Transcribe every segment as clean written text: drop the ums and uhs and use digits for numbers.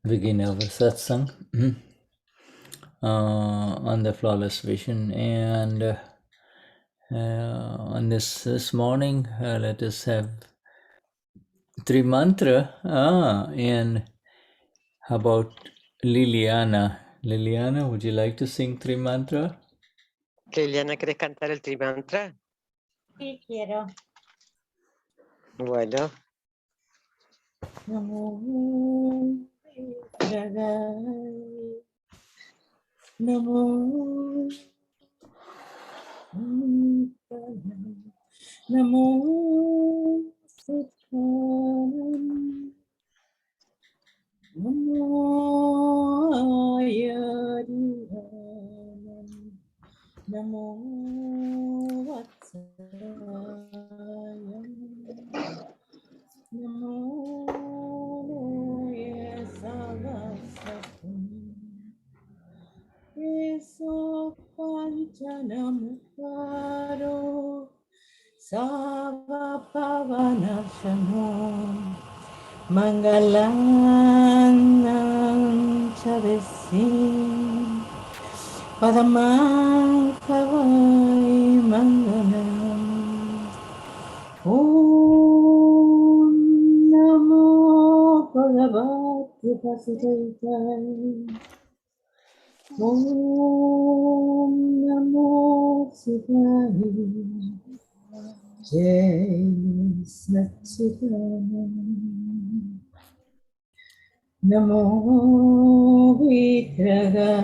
begin our satsang on the flawless vision. And on this morning, let us have three mantra. And how about Liliana? Liliana, would you like to sing three mantra? Liliana, ¿quieres cantar el trimantra? Sí, quiero. Bueno. Namo Vidragaya. Namo Vidragaya. Namo Suttanam. Namo Ayariyanam. Namo Vatsayam. Namo Vyavasthit. Eso panchanamukaro Savapavanashano Mangalanam Chavesi Padamankavai Mangalam Om Namo Bhagavate Vasudevaya Om Namo Shivaya Jai Satchidananda Namo Vidragaya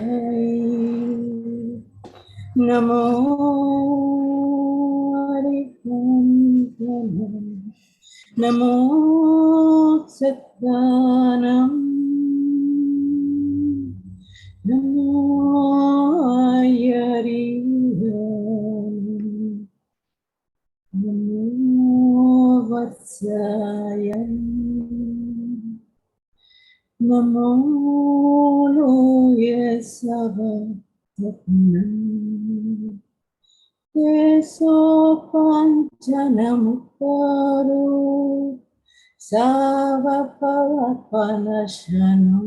Namo Arihantana Namo Sattanam Namo Ayariyanam Namo Vatsayam Namo Loya Savatapnam Eso Panchanamukaro Savapavapanashano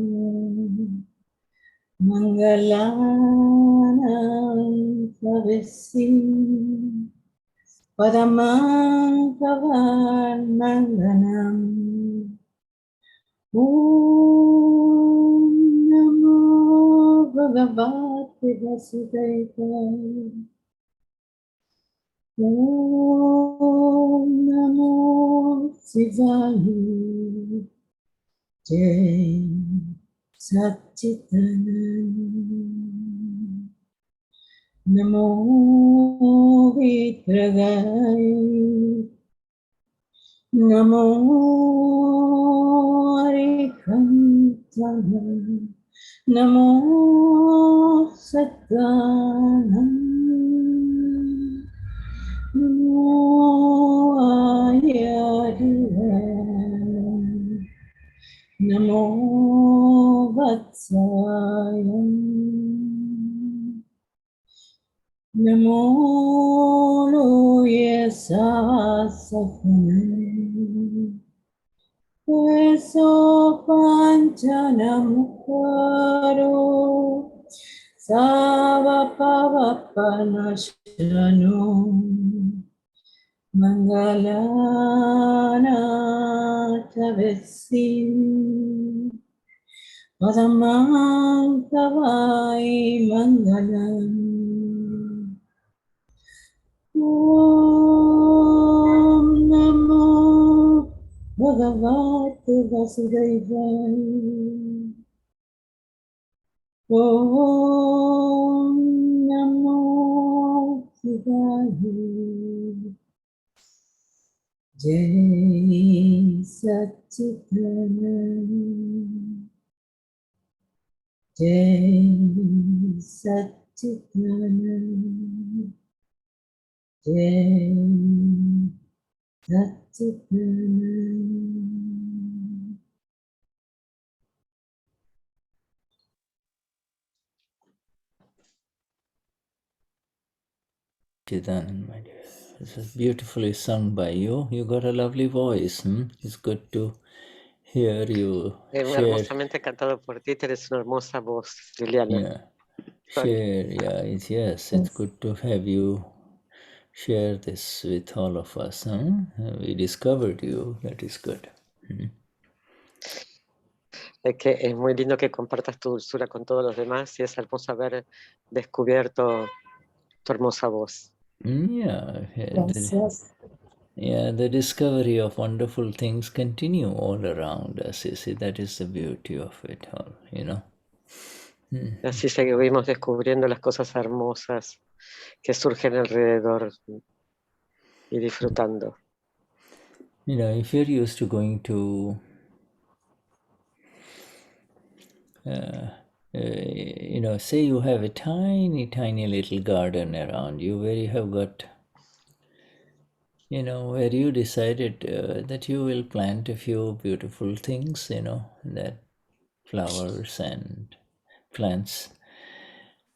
Mangalanam Travesi Padamankavain Mangalam Om Namo Bhagavate Vasudevaya Om Namo Shivaya Jai Satchidananda Namo Vidragaya Namo Arihantana Namo Sattanam Namo Ayariyanam Namo Vatsayam Namo Loya Savatapnam Eso Panchanamukaro Savapavapanashano Mangalana Tavesi Padamankavai Mangalam Om Namo Bhagavate Vasudevaya Om Namo Shivaya Jai Satchidananda Jai Satchidananda Jai Satchidananda. Chidanand, my dear. This is beautifully sung by you. You got a lovely voice. It's good to hear you share. Hermosamente cantado por ti, tienes una hermosa voz, Liliana. Yeah, Sorry. share. Yeah, yes, it's good to have you share this with all of us. Huh? We discovered you. That is good. Es que es muy lindo que compartas tu dulzura con todos los demás y es hermoso haber descubierto tu hermosa voz. Yeah, Gracias. the discovery of wonderful things continue all around us. You see, that is the beauty of it all. You know. Así seguimos descubriendo las cosas hermosas que surgen alrededor y disfrutando. You know, if you're used to going to you know, say you have a tiny little garden around you where you have got, you know, where you decided that you will plant a few beautiful things, you know, that flowers and plants.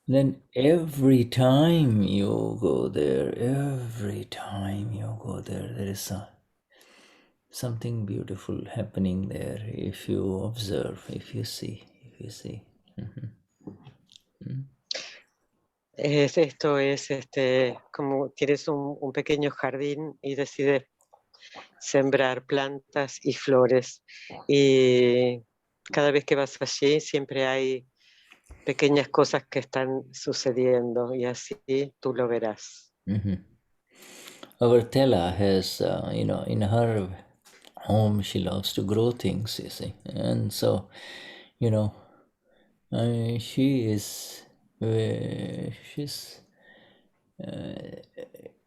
Then every time you go there, there is something beautiful happening there if you observe, if you see. Esto es como tienes un pequeño jardín y decides sembrar plantas y flores. Y cada vez que vas allí siempre hay pequeñas cosas que están sucediendo y así tú lo verás. Our Tela has, you know, in her home, she loves to grow things, you see. And so, you know, she's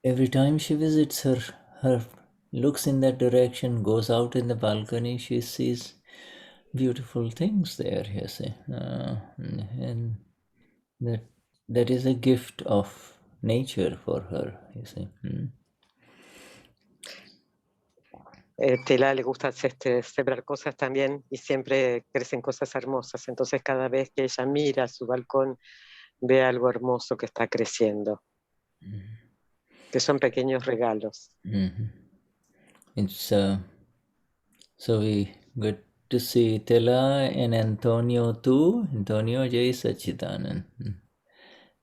every time she visits her looks in that direction, goes out in the balcony, she sees beautiful things there, you see. And that is a gift of nature for her, you see. Tela le gusta sembrar cosas también y siempre crecen cosas hermosas. Entonces cada vez que ella mira a su balcón ve algo hermoso que está creciendo, que son pequeños regalos. It's so we good to see Tela and Antonio too. Antonio, Jai Sachidanan.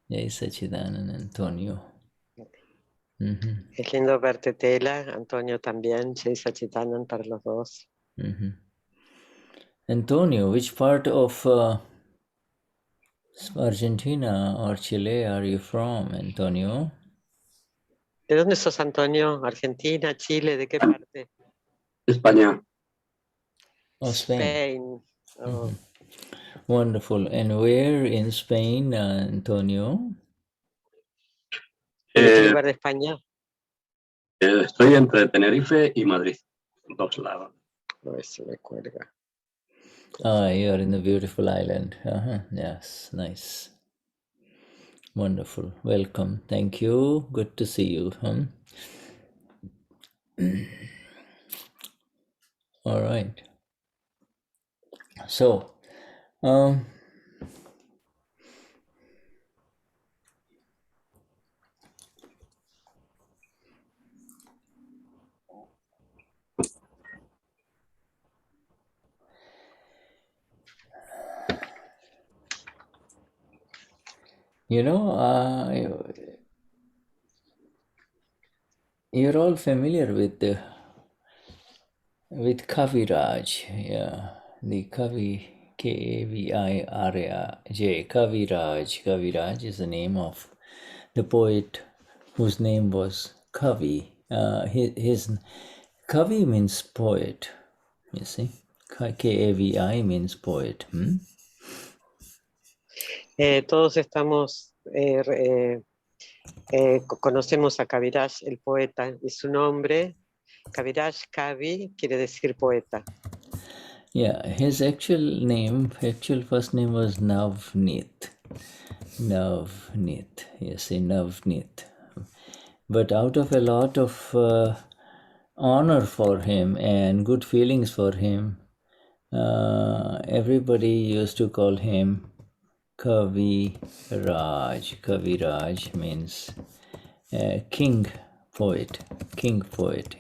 Jai Sachidanan, Antonio. Es lindo verte, Tela, Antonio también, Jai Sachidanan para los dos. Antonio, which part of Argentina or Chile are you from, Antonio? ¿De dónde sos, Antonio? ¿Argentina, Chile? ¿De qué parte? España. Oh, Spain. Spain. Oh. Wonderful. And where in Spain, Antonio? ¿De qué lugar de España? Estoy entre Tenerife y Madrid, dos lados. No, se me cuelga. Ah, you are in the beautiful island. Yes, nice. Wonderful. Welcome. Thank you. Good to see you. All right. So, you know, you're all familiar with Kaviraj, yeah, the Kavi, Kaviraj. Kaviraj is the name of the poet whose name was Kavi. His Kavi means poet. You see, Kavi means poet. Todos estamos, conocemos a Kaviraj, el poeta, y su nombre, Kaviraj, Kavi, quiere decir poeta. Yeah, his actual first name was Navneet. Navneet, yes, Navneet. But out of a lot of honor for him and good feelings for him, everybody used to call him Kaviraj. Kaviraj means king poet.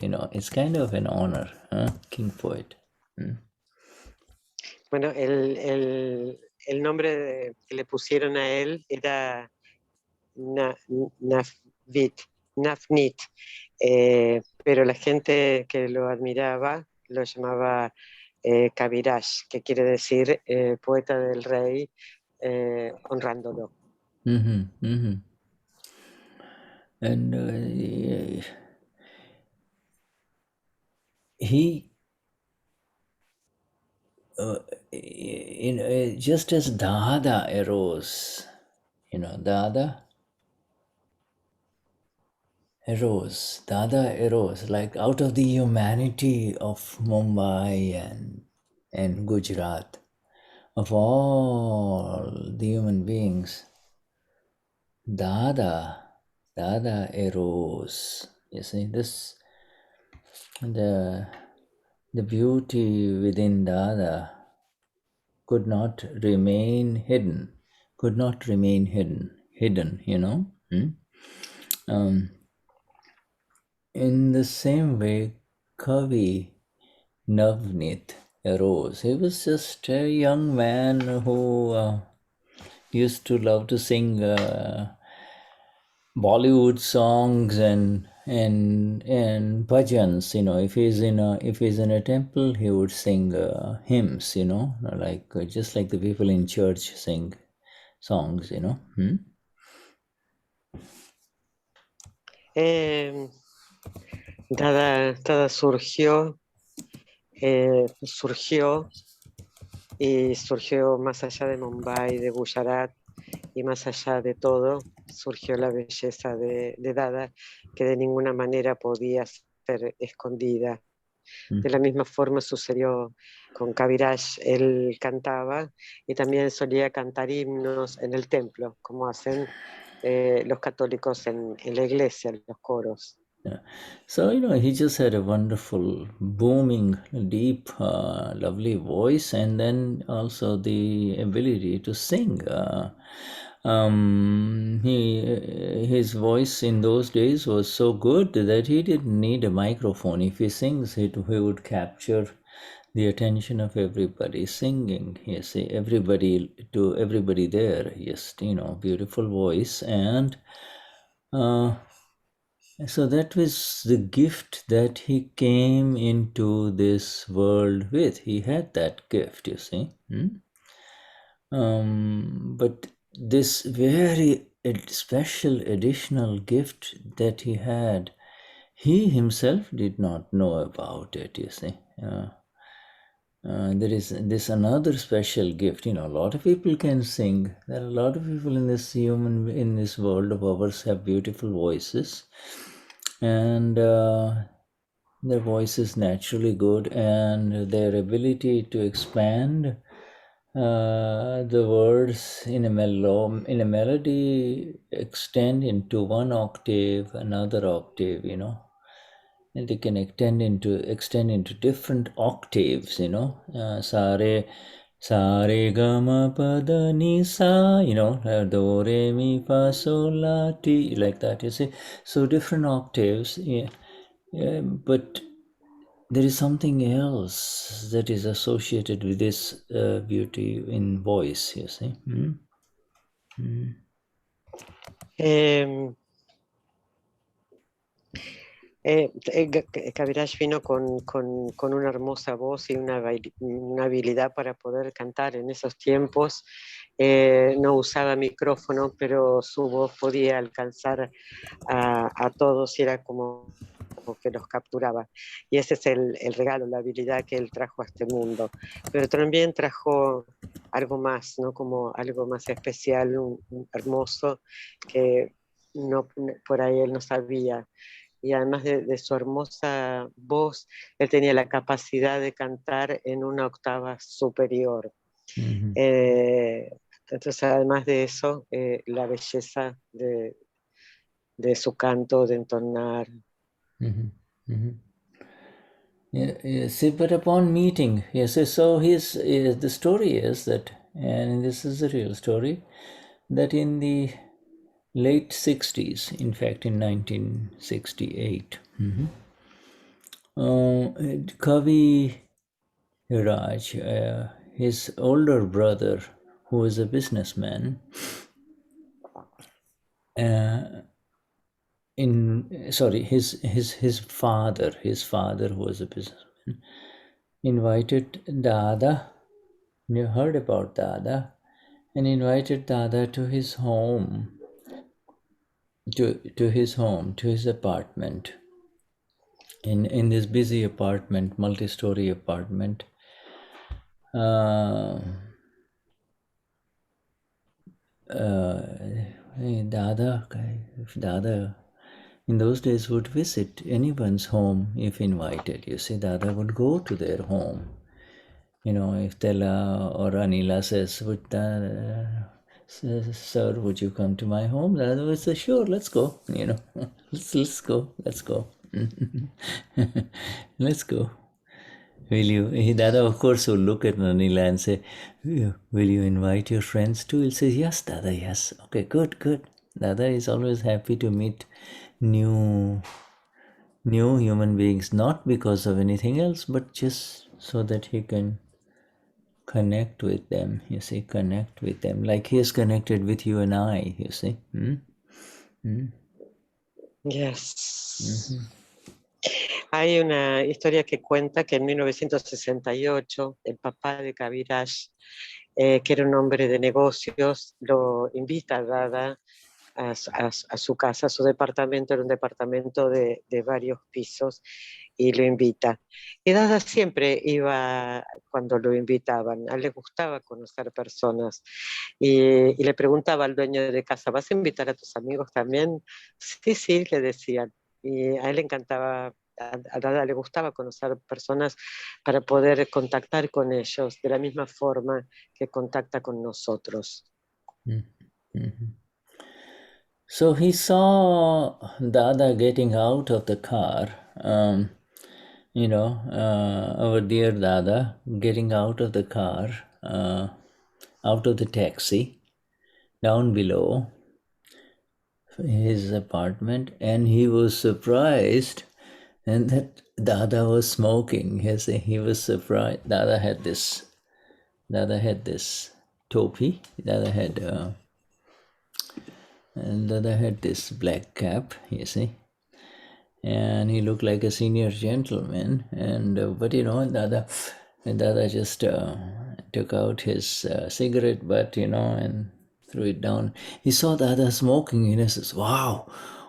You know, it's kind of an honor, king poet. Bueno, el nombre que le pusieron a él era Nafnit, pero la gente que lo admiraba lo llamaba Kaviraj, que quiere decir poeta del rey, honrándolo. And he, just as Dada arose, Dada arose like out of the humanity of Mumbai and Gujarat, of all the human beings. Dada arose. You see, this, the beauty within Dada could not remain hidden, In the same way, Kavi Navnit arose. He was just a young man who used to love to sing Bollywood songs and bhajans. If he's in a temple, he would sing hymns. Like just like the people in church sing songs. Dada surgió y surgió más allá de Mumbai, de Gujarat, y más allá de todo, surgió la belleza de Dada, que de ninguna manera podía ser escondida. De la misma forma sucedió con Kaviraj. Él cantaba y también solía cantar himnos en el templo, como hacen los católicos en la iglesia, los coros. Yeah. So, he just had a wonderful, booming, deep, lovely voice, and then also the ability to sing. His voice in those days was so good that he didn't need a microphone. If he sings, he would capture the attention of everybody singing. You see, everybody there. Yes, beautiful voice, and so that was the gift that he came into this world with. He had that gift, you see. But this very special additional gift that he had, he himself did not know about it, you see. There is this another special gift. A lot of people can sing. There are a lot of people in this world of ours have beautiful voices, and their voice is naturally good, and their ability to expand the words in a melody extend into one octave, another octave, and they can extend into different octaves, sare gama pada ni sa, do re mi fa sol la ti, like that, you see. So different octaves, but there is something else that is associated with this beauty in voice, you see. Kaviraj vino con una hermosa voz y una habilidad para poder cantar en esos tiempos. No usaba micrófono, pero su voz podía alcanzar a todos y era como que los capturaba. Y ese es el regalo, la habilidad que él trajo a este mundo. Pero también trajo algo más, ¿no? Como algo más especial, un hermoso, que por ahí él no sabía. Y además de su hermosa voz, él tenía la capacidad de cantar en una octava superior. Entonces, además de eso, la belleza de su canto, de entonar. Yes, but upon meeting, yes, so the story is that, and this is a real story, that in the late 60s, in fact in 1968, Kavi Raj, his older brother, who was a businessman, his father who was a businessman, invited Dada. You heard about Dada, and invited Dada to his home, to his apartment. In this busy apartment, multi-story apartment. Dada in those days would visit anyone's home if invited. You see, Dada would go to their home. You know, if Tela or Anila says, sir, would you come to my home? Dada would say, sure, let's go. You know, let's go. Let's go. Will you? Dada, of course, will look at Anila and say, will you invite your friends too? He'll say, yes, Dada, yes. Okay, good. Dada is always happy to meet new human beings, not because of anything else, but just so that he can connect with them, you see, like he is connected with you and I, you see. Yes. Hay una historia que cuenta que en 1968 el papá de Kaviraj, que era un hombre de negocios, lo invita a Dada a su casa, a su departamento. Era un departamento de varios pisos, y lo invita. Y Dada siempre iba cuando lo invitaban. A él le gustaba conocer personas, y le preguntaba al dueño de casa, ¿vas a invitar a tus amigos también? Sí, le decían. Y a él le encantaba, a Dada le gustaba conocer personas para poder contactar con ellos de la misma forma que contacta con nosotros. So he saw Dada getting out of the car, our dear Dada getting out of the car, out of the taxi, down below his apartment, and he was surprised, and that Dada was smoking. He was surprised. Dada had this topi. Dada had this black cap, you see, and he looked like a senior gentleman. And but Dada just took out his cigarette butt, and threw it down. He saw Dada smoking, and he says, "Wow,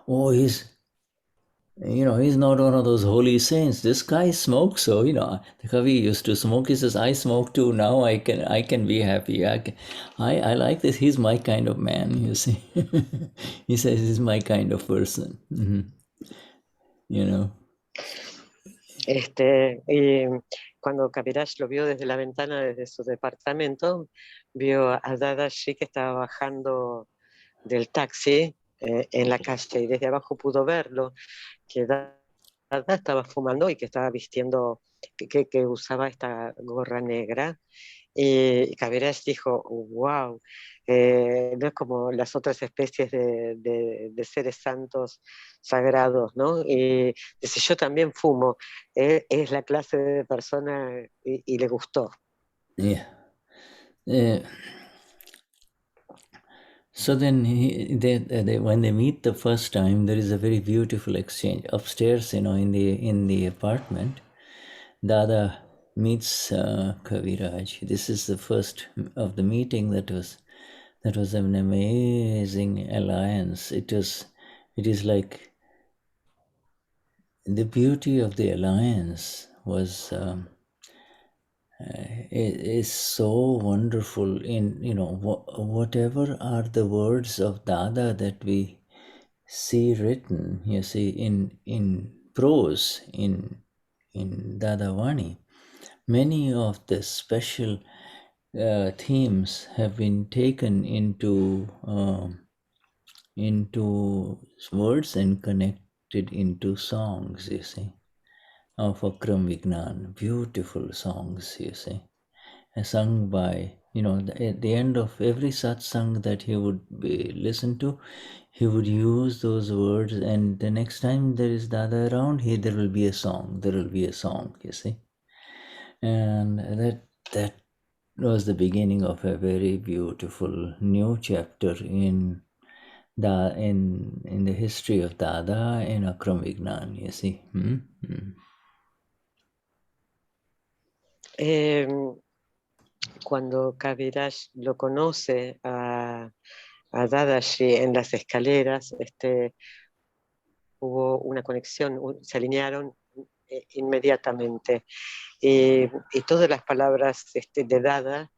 oh, he's not one of those holy saints. This guy smokes, so the Kavi used to smoke. He says, I smoke too. Now I can be happy. I like this. He's my kind of man, you see." He says he's my kind of person. Y cuando Kaviraj lo vio desde la ventana, desde su departamento, vio a Dadashri que estaba bajando del taxi en la calle, y desde abajo pudo verlo, que Dada estaba fumando y que estaba vistiendo, que usaba esta gorra negra. Y Kaviraj dijo, wow, no es como las otras especies de seres santos sagrados, ¿no? Y dice, yo también fumo. Es la clase de persona, y le gustó. Yeah. So then when they meet the first time, there is a very beautiful exchange upstairs, in the apartment. Dada meets Kaviraj. This is the first of the meeting. That was an amazing alliance. It is like the beauty of the alliance was is so wonderful. In whatever are the words of Dada that we see written, you see, in prose, in Dadavani, many of the special themes have been taken into words and connected into songs, you see, of Akram Vignan. Beautiful songs, you see, sung by, at the end of every satsang that he would listen to, he would use those words, and the next time there is Dada around, there will be a song, you see. And was the beginning of a very beautiful new chapter in the history of Dada and Akram Vignan, you see. Cuando Kaviraj lo conoce a Dadashri en las escaleras, hubo una conexión, se alinearon inmediatamente. Y todas las palabras de Dada,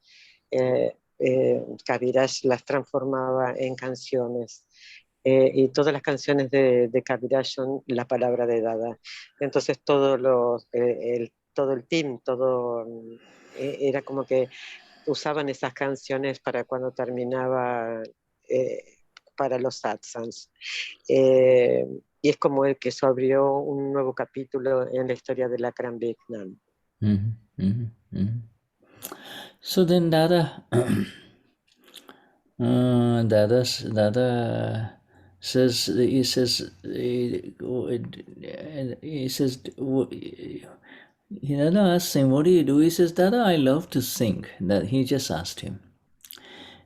Kaviraj las transformaba en canciones. Y todas las canciones de Kaviraj son la palabra de Dada. Entonces todo el team, era como que usaban esas canciones para cuando terminaba para los satsangs. Y es como el que eso abrió un nuevo capítulo en la historia del Akram Vignan. So then Dada, Dada says, he says, Dada asks him, what do you do? He says, Dada, I love to sing. That he just asked him.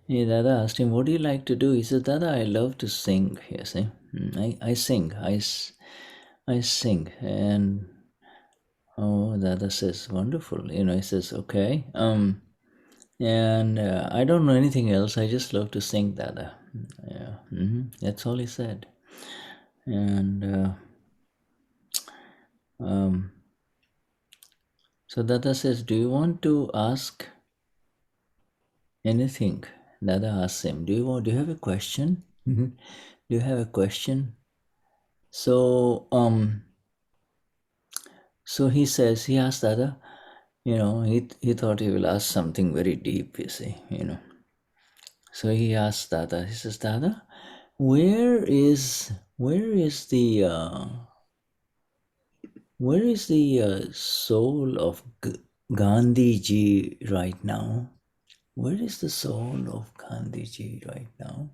Dada asked him, what do you like to do? He says, Dada, I love to sing. You see, I sing. I sing. And Dada says, wonderful. He says, okay. And I don't know anything else. I just love to sing, Dada. Yeah, that's all he said. And so Dada says, do you want to ask anything? Dada asks him, do you have a question? Do you have a question? So so he asked Dada, he thought he will ask something very deep, you see, So he asked Dada, he says, Dada, where is the soul of Gandhi ji right now? Where is the soul of Gandhi ji right now?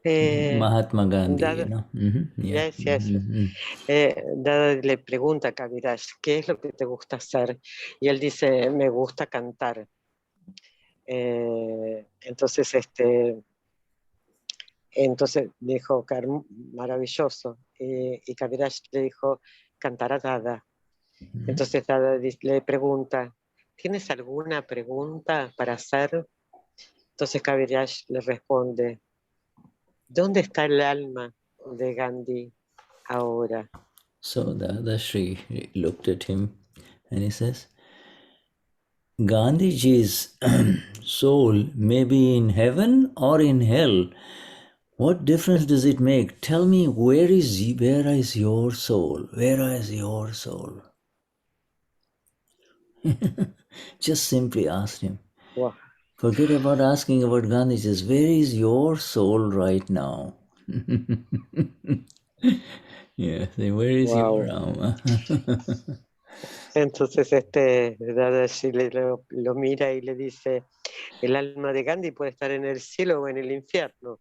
Mahatma Gandhi, Dada, Yeah. Yes. Dada le pregunta a Kaviraj, ¿qué es lo que te gusta hacer? Y él dice, me gusta cantar. Entonces, dijo, maravilloso. Y Kaviraj le dijo, cantará Dada. Entonces Dada le pregunta, ¿tienes alguna pregunta para hacer? Entonces Kaviraj le responde, ¿dónde está el alma de Gandhi ahora? So Dadashri looked at him and he says, Gandhiji's soul may be in heaven or in hell. What difference does it make? Tell me, where is your soul? Where is your soul? Just simply asked him. Wow. Forget about asking about Gandhiji's. Where is your soul right now? Yeah, where is your alma? Entonces Dadashi lo mira y le dice, el alma de Gandhi puede estar en el cielo o en el infierno,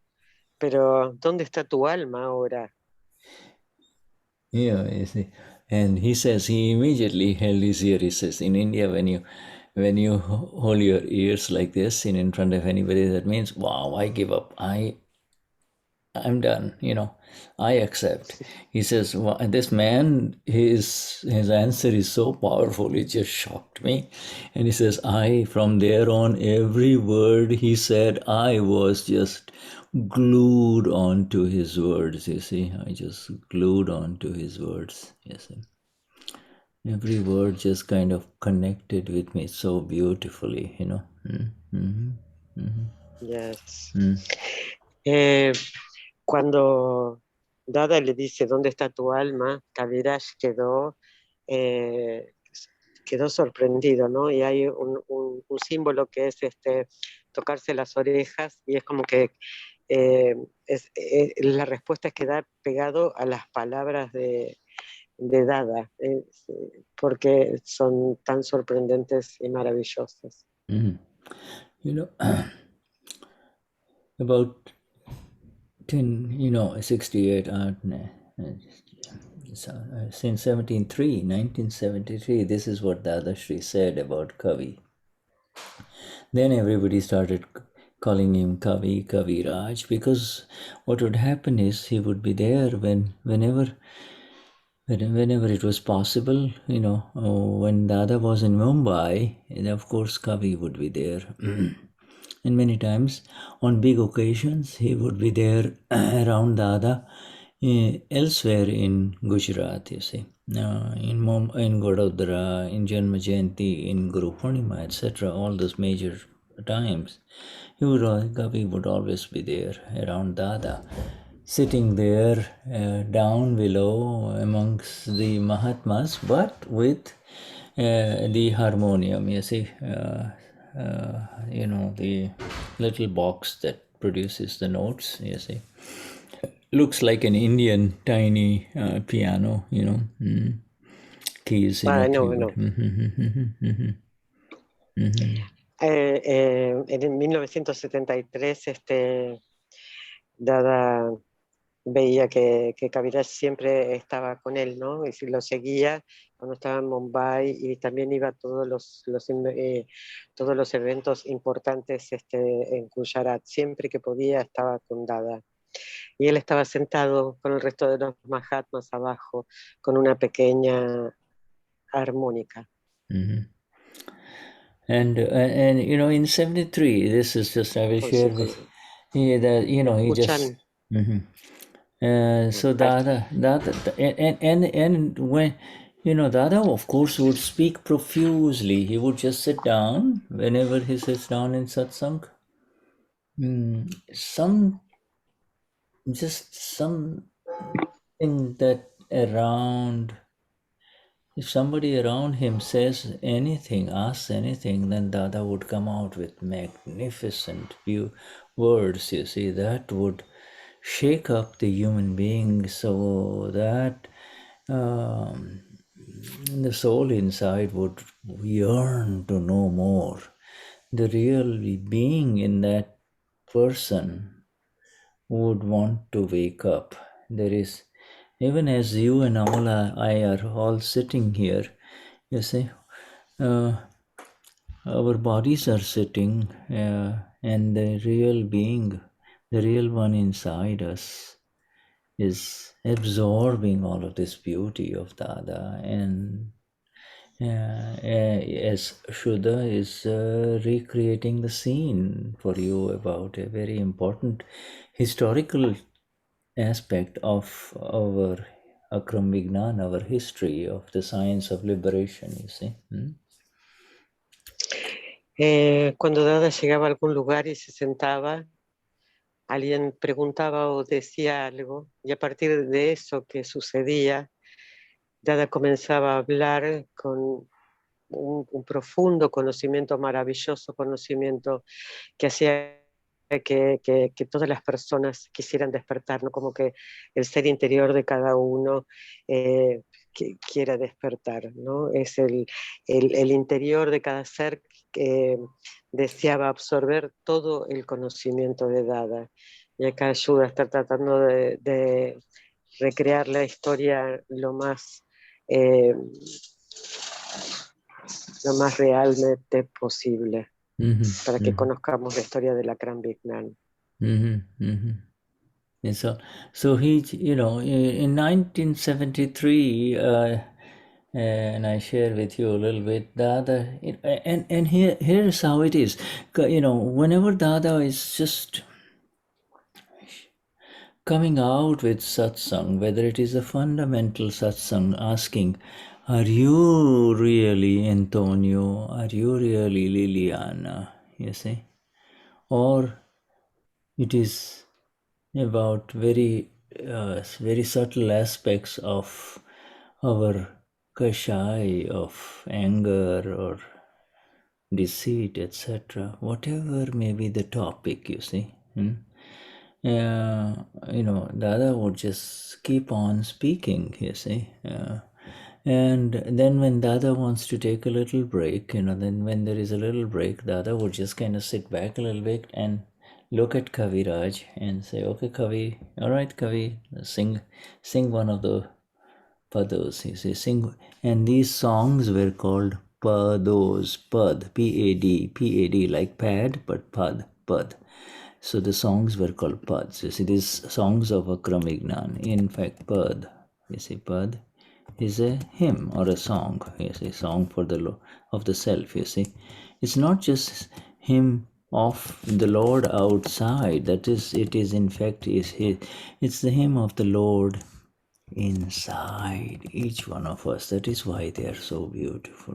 pero ¿dónde está tu alma ahora? Yeah, you see. And he says, he immediately held his ear. He says, in India, when you hold your ears like this in front of anybody, that means, wow, I give up. I'm done, I accept. He says, well, this man, his answer is so powerful, it just shocked me. And he says, from there on, every word he said, I was just glued onto his words, you see. I just glued onto his words, yes. Every word just kind of connected with me so beautifully, Yes. Cuando Dada le dice, ¿dónde está tu alma? Kaviraj quedó sorprendido, ¿no? Y hay un símbolo que es tocarse las orejas, y es como que la respuesta es quedar pegado a las palabras de Dada, porque son tan sorprendentes y maravillosas. About 68, since 1973, this is what Dadashri said about Kavi. Then everybody started calling him Kavi, Kaviraj, because what would happen is he would be there whenever it was possible, when Dada was in Mumbai, and of course Kavi would be there. And many times on big occasions, he would be there around Dada elsewhere in Gujarat, you see. In Vadodara, in Janma Jayanti, in Guru Purnima, etc., all those major times, Kavi would always be there around Dada, sitting there down below amongst the Mahatmas, but with the harmonium, you see, the little box that produces the notes, you see. Looks like an Indian tiny piano, keys in a keyboard. En 1973, Dada veía que Kaviraj siempre estaba con él, ¿no? Y si lo seguía cuando estaba en Mumbai, y también iba a todos los eventos importantes en Gujarat. Siempre que podía estaba con Dada. Y él estaba sentado con el resto de los Mahatmas abajo, con una pequeña armónica. And in 73, this is just, I will share with you that, he just... So Dada, and when, Dada, of course, would speak profusely. He would just sit down whenever he sits down in satsang. Something that around, if somebody around him says anything, asks anything, then Dada would come out with magnificent words, you see, that would shake up the human being so that the soul inside would yearn to know more. The real being in that person would want to wake up. There is, even as you and I are all sitting here, you see, our bodies are sitting, and the real being, the real one inside us, is absorbing all of this beauty of Dada, and as Shuddha is recreating the scene for you about a very important historical aspect of our Akram Vignan, our history of the science of liberation, you see. Cuando Dada llegaba a algún lugar y se sentaba, alguien preguntaba o decía algo, y a partir de eso que sucedía, Dada comenzaba a hablar con un profundo conocimiento, maravilloso conocimiento, que hacía que todas las personas quisieran despertar, ¿no? Como que el ser interior de cada uno que quiera despertar, ¿no? Es el interior de cada ser que deseaba absorber todo el conocimiento de Dada. Y acá ayuda a estar tratando de recrear la historia lo más realmente posible, para que conozcamos la historia del Akram Vignan. And so he, in 1973, and I share with you a little bit, Dada, and here's how it is. Whenever Dada is just coming out with satsang, whether it is a fundamental satsang, asking, are you really Antonio? Are you really Liliana? You see? Or it is about very subtle aspects of our kashai, of anger or deceit, etc. Whatever may be the topic, you see. Dada would just keep on speaking, you see. And then when Dada wants to take a little break, then when there is a little break, Dada would just kind of sit back a little bit and look at Kaviraj and say, okay, Kavi, all right, Kavi, sing one of the pados, you see, sing. And these songs were called pados, pad, P-A-D, like pad, but pad. So the songs were called pads. You see, these songs of Akram Vignan, in fact, pad, you see, pad is a hymn or a song, you see, song for the of the self, you see. It's not just hymn of the Lord outside, that is, it is in fact, it's the hymn of the Lord inside each one of us. That is why they are so beautiful.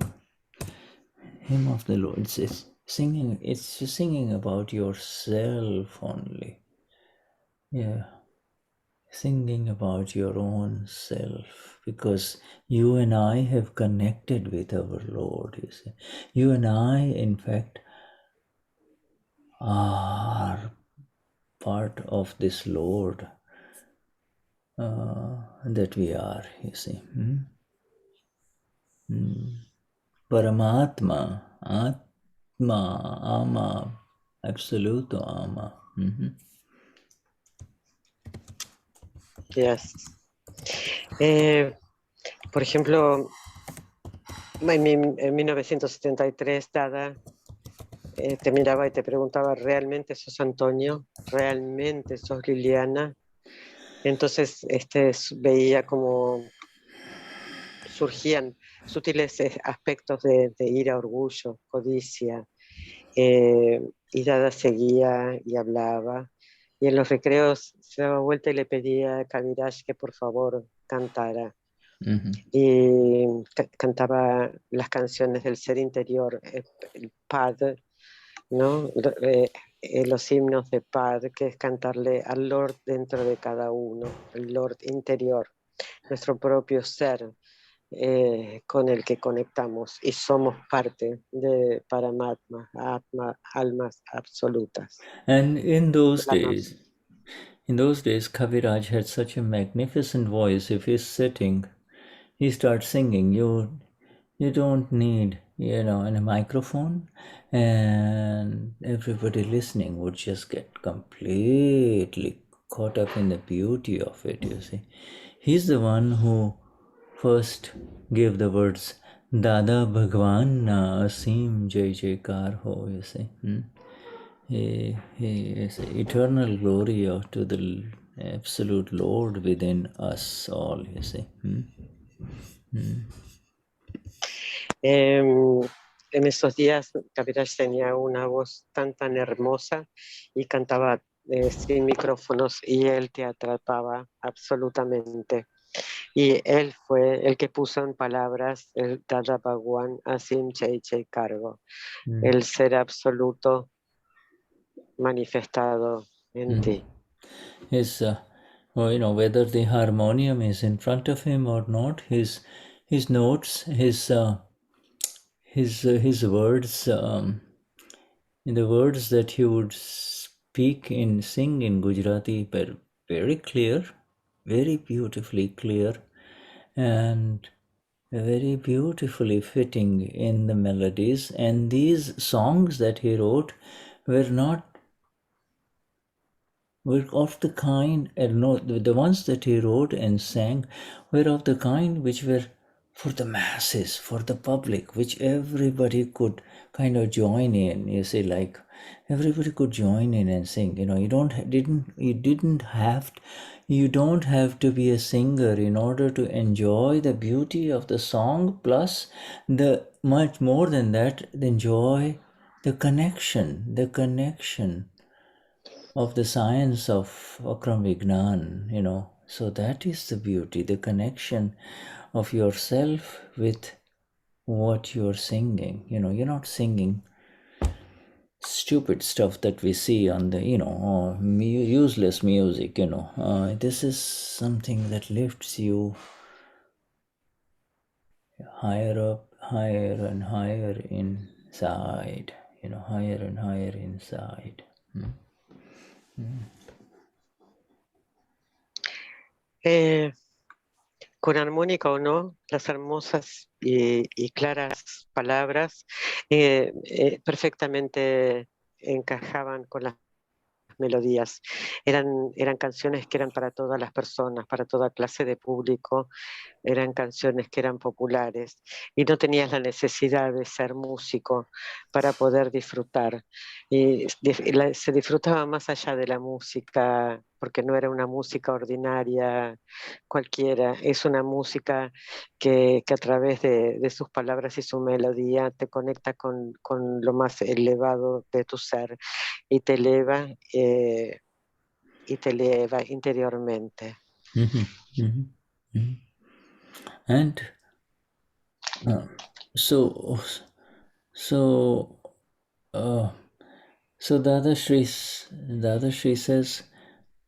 Hymn of the Lord. It's singing. It's just singing about yourself only. Yeah, singing about your own self, because you and I have connected with our Lord. You see, you and I, in fact, are part of this Lord that we are. You see. Paramatma, Atma, Ama, Absoluto Ama. Yes. Por ejemplo, en 1973, Dada te miraba y te preguntaba, ¿realmente sos Antonio? ¿Realmente sos Liliana? Entonces veía como surgían sutiles aspectos de ira, orgullo, codicia, y Dada seguía y hablaba, y en los recreos se daba vuelta y le pedía a Kaviraj que por favor cantara. Y cantaba las canciones del ser interior, el pad, ¿no? Los himnos de pad, que es cantarle al Lord dentro de cada uno, el Lord interior, nuestro propio ser, con el que conectamos y somos parte de Paramatma, Atma, almas absolutas. And in those days, Kaviraj had such a magnificent voice. If he's sitting, he starts singing. You don't need, a microphone, and everybody listening would just get completely caught up in the beauty of it, you see. He's the one who first gave the words, Dada Bhagwan na Asim Jai Jaikar ho, you see. He is eternal glory to the absolute Lord within us all, you see. En esos días, Kaviraj tenía una voz tan hermosa y cantaba sin micrófonos, y él te atrapaba absolutamente. Y él fue el que puso en palabras el Dada Bhagwan Asim Jai Cargo, el ser absoluto manifestado en ti. His, whether the harmonium is in front of him or not, his notes, his words, in the words that he would sing in Gujarati, were very clear, very beautifully clear, and very beautifully fitting in the melodies. And these songs that he wrote were of the kind, the ones that he wrote and sang were of the kind which were for the masses, for the public, which everybody could kind of join in. You see, like everybody could join in and sing. You don't have to be a singer in order to enjoy the beauty of the song. Plus, the much more than that, enjoy the connection of the science of Akram Vignan, So that is the beauty, the connection of yourself with what you're singing. You're not singing stupid stuff that we see on the, useless music, This is something that lifts you higher up, higher and higher inside, higher and higher inside. Con armónica o no, las hermosas y claras palabras perfectamente encajaban con las melodías. Eran canciones que eran para todas las personas, para toda clase de público, eran canciones que eran populares y no tenías la necesidad de ser músico para poder disfrutar. Y se disfrutaba más allá de la música, porque no era una música ordinaria cualquiera, es una música que a través de sus palabras y su melodía te conecta con lo más elevado de tu ser y te eleva, interiormente. Mm-hmm. Mm-hmm. Mm-hmm. And uh, so so uh, so Dadashri says,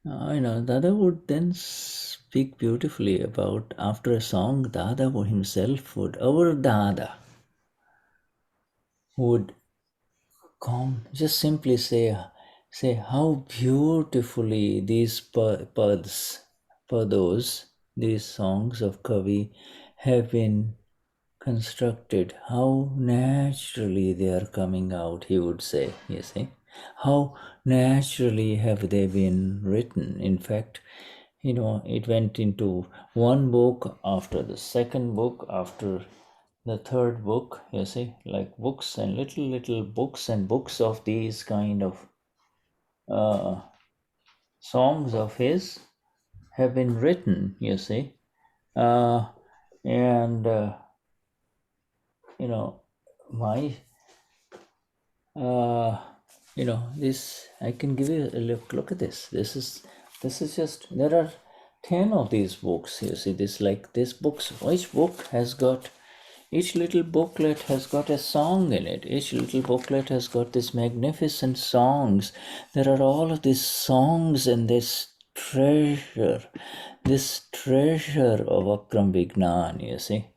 Dada would then speak beautifully about, after a song, Dada himself would, our Dada would come, just simply say how beautifully these pados, these songs of Kavi have been constructed, how naturally they are coming out, he would say, you see. How naturally have they been written. In fact, it went into one book after the second book, after the third book, you see, like books and little books and books of these kind of songs of his have been written, you see. And my this, I can give you a look at this. This is just, there are 10 of these books, you see. This books, each book has got, each little booklet has got a song in it. Each little booklet has got these magnificent songs. There are all of these songs and this treasure of Akram Vignan, you see.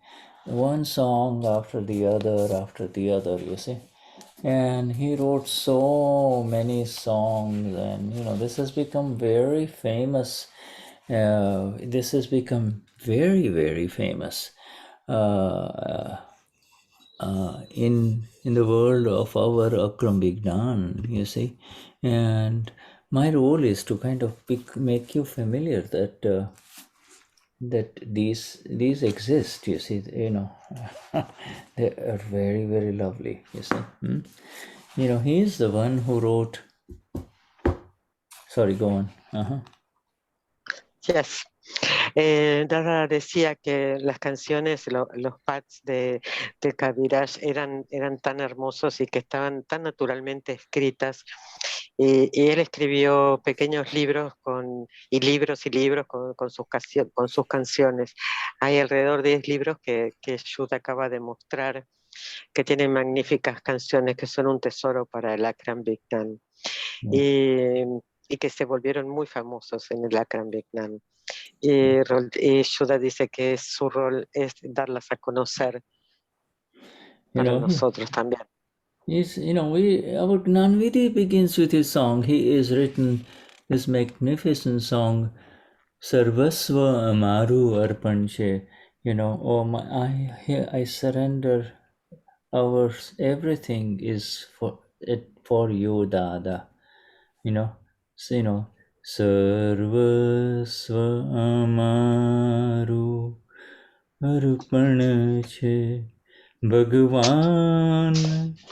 One song after the other, you see. And he wrote so many songs, and this has become very famous. This has become very, very famous in the world of our Akram Vignan, you see. And my role is to kind of make you familiar that that these exist, you see. They are very, very lovely, you see. He is the one who wrote, sorry, go on. Yes. Dada decía que las canciones, los pads de Kaviraj eran tan hermosos y que estaban tan naturalmente escritas. Y él escribió pequeños libros y libros con sus canciones. Hay alrededor de 10 libros que Shuddha acaba de mostrar, que tienen magníficas canciones, que son un tesoro para el Akram Vignan. Y que se volvieron muy famosos en el Akram Vignan. Y Shuddha dice que su rol es darlas a conocer para nosotros también. Yes, our Gnanvidi begins with his song. He has written this magnificent song, Sarvasva Amaru Arpanche. I surrender everything is for you, Dada. Sarvasva Amaru Arpanche. Bhagwan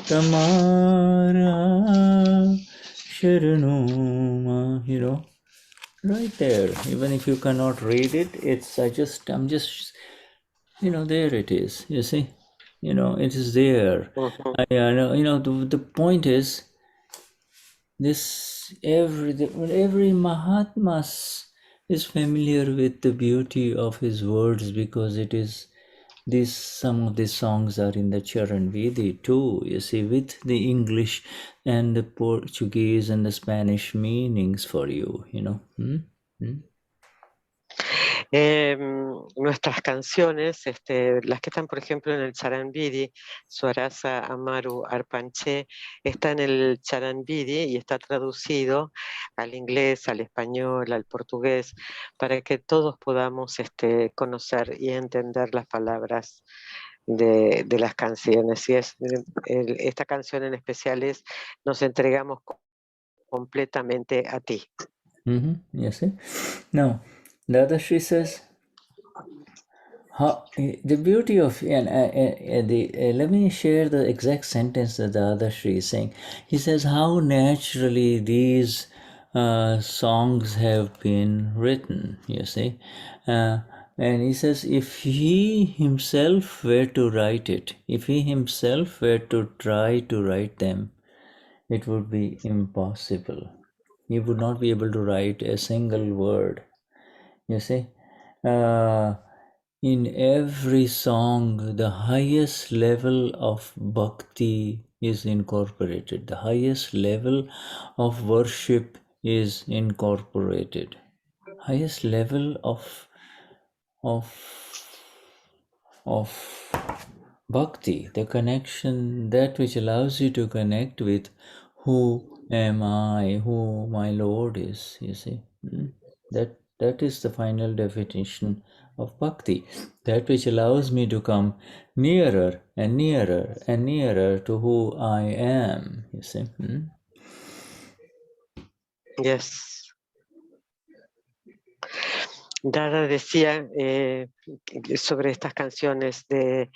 Tamara Sharanoma, right there. Even if you cannot read it, I'm just, there it is, you see, it is there. The point is, every Mahatma is familiar with the beauty of his words, because it is, some of these songs are in the Charan Vidi too, you see, with the English and the Portuguese and the Spanish meanings for you, Nuestras canciones, las que están, por ejemplo, en el Charanvidi, Swarasa Amaru Arpanche, está en el Charanvidi y está traducido al inglés, al español, al portugués, para que todos podamos conocer y entender las palabras de las canciones. Y esta canción en especial es Nos entregamos completamente a ti. You see? Now, Dadashri says, the beauty of, let me share the exact sentence that Dadashri is saying. He says, how naturally these songs have been written, you see. And he says, if he himself were to write it, if he himself were to try to write them, it would be impossible. He would not be able to write a single word, you see. In every song, the highest level of bhakti is incorporated. The highest level of worship is incorporated. Highest level of bhakti, the connection, that which allows you to connect with who am I, who my Lord is, you see. That is the final definition of bhakti, that which allows me to come nearer and nearer and nearer to who I am, you see. Yes. Dada decía sobre estas canciones de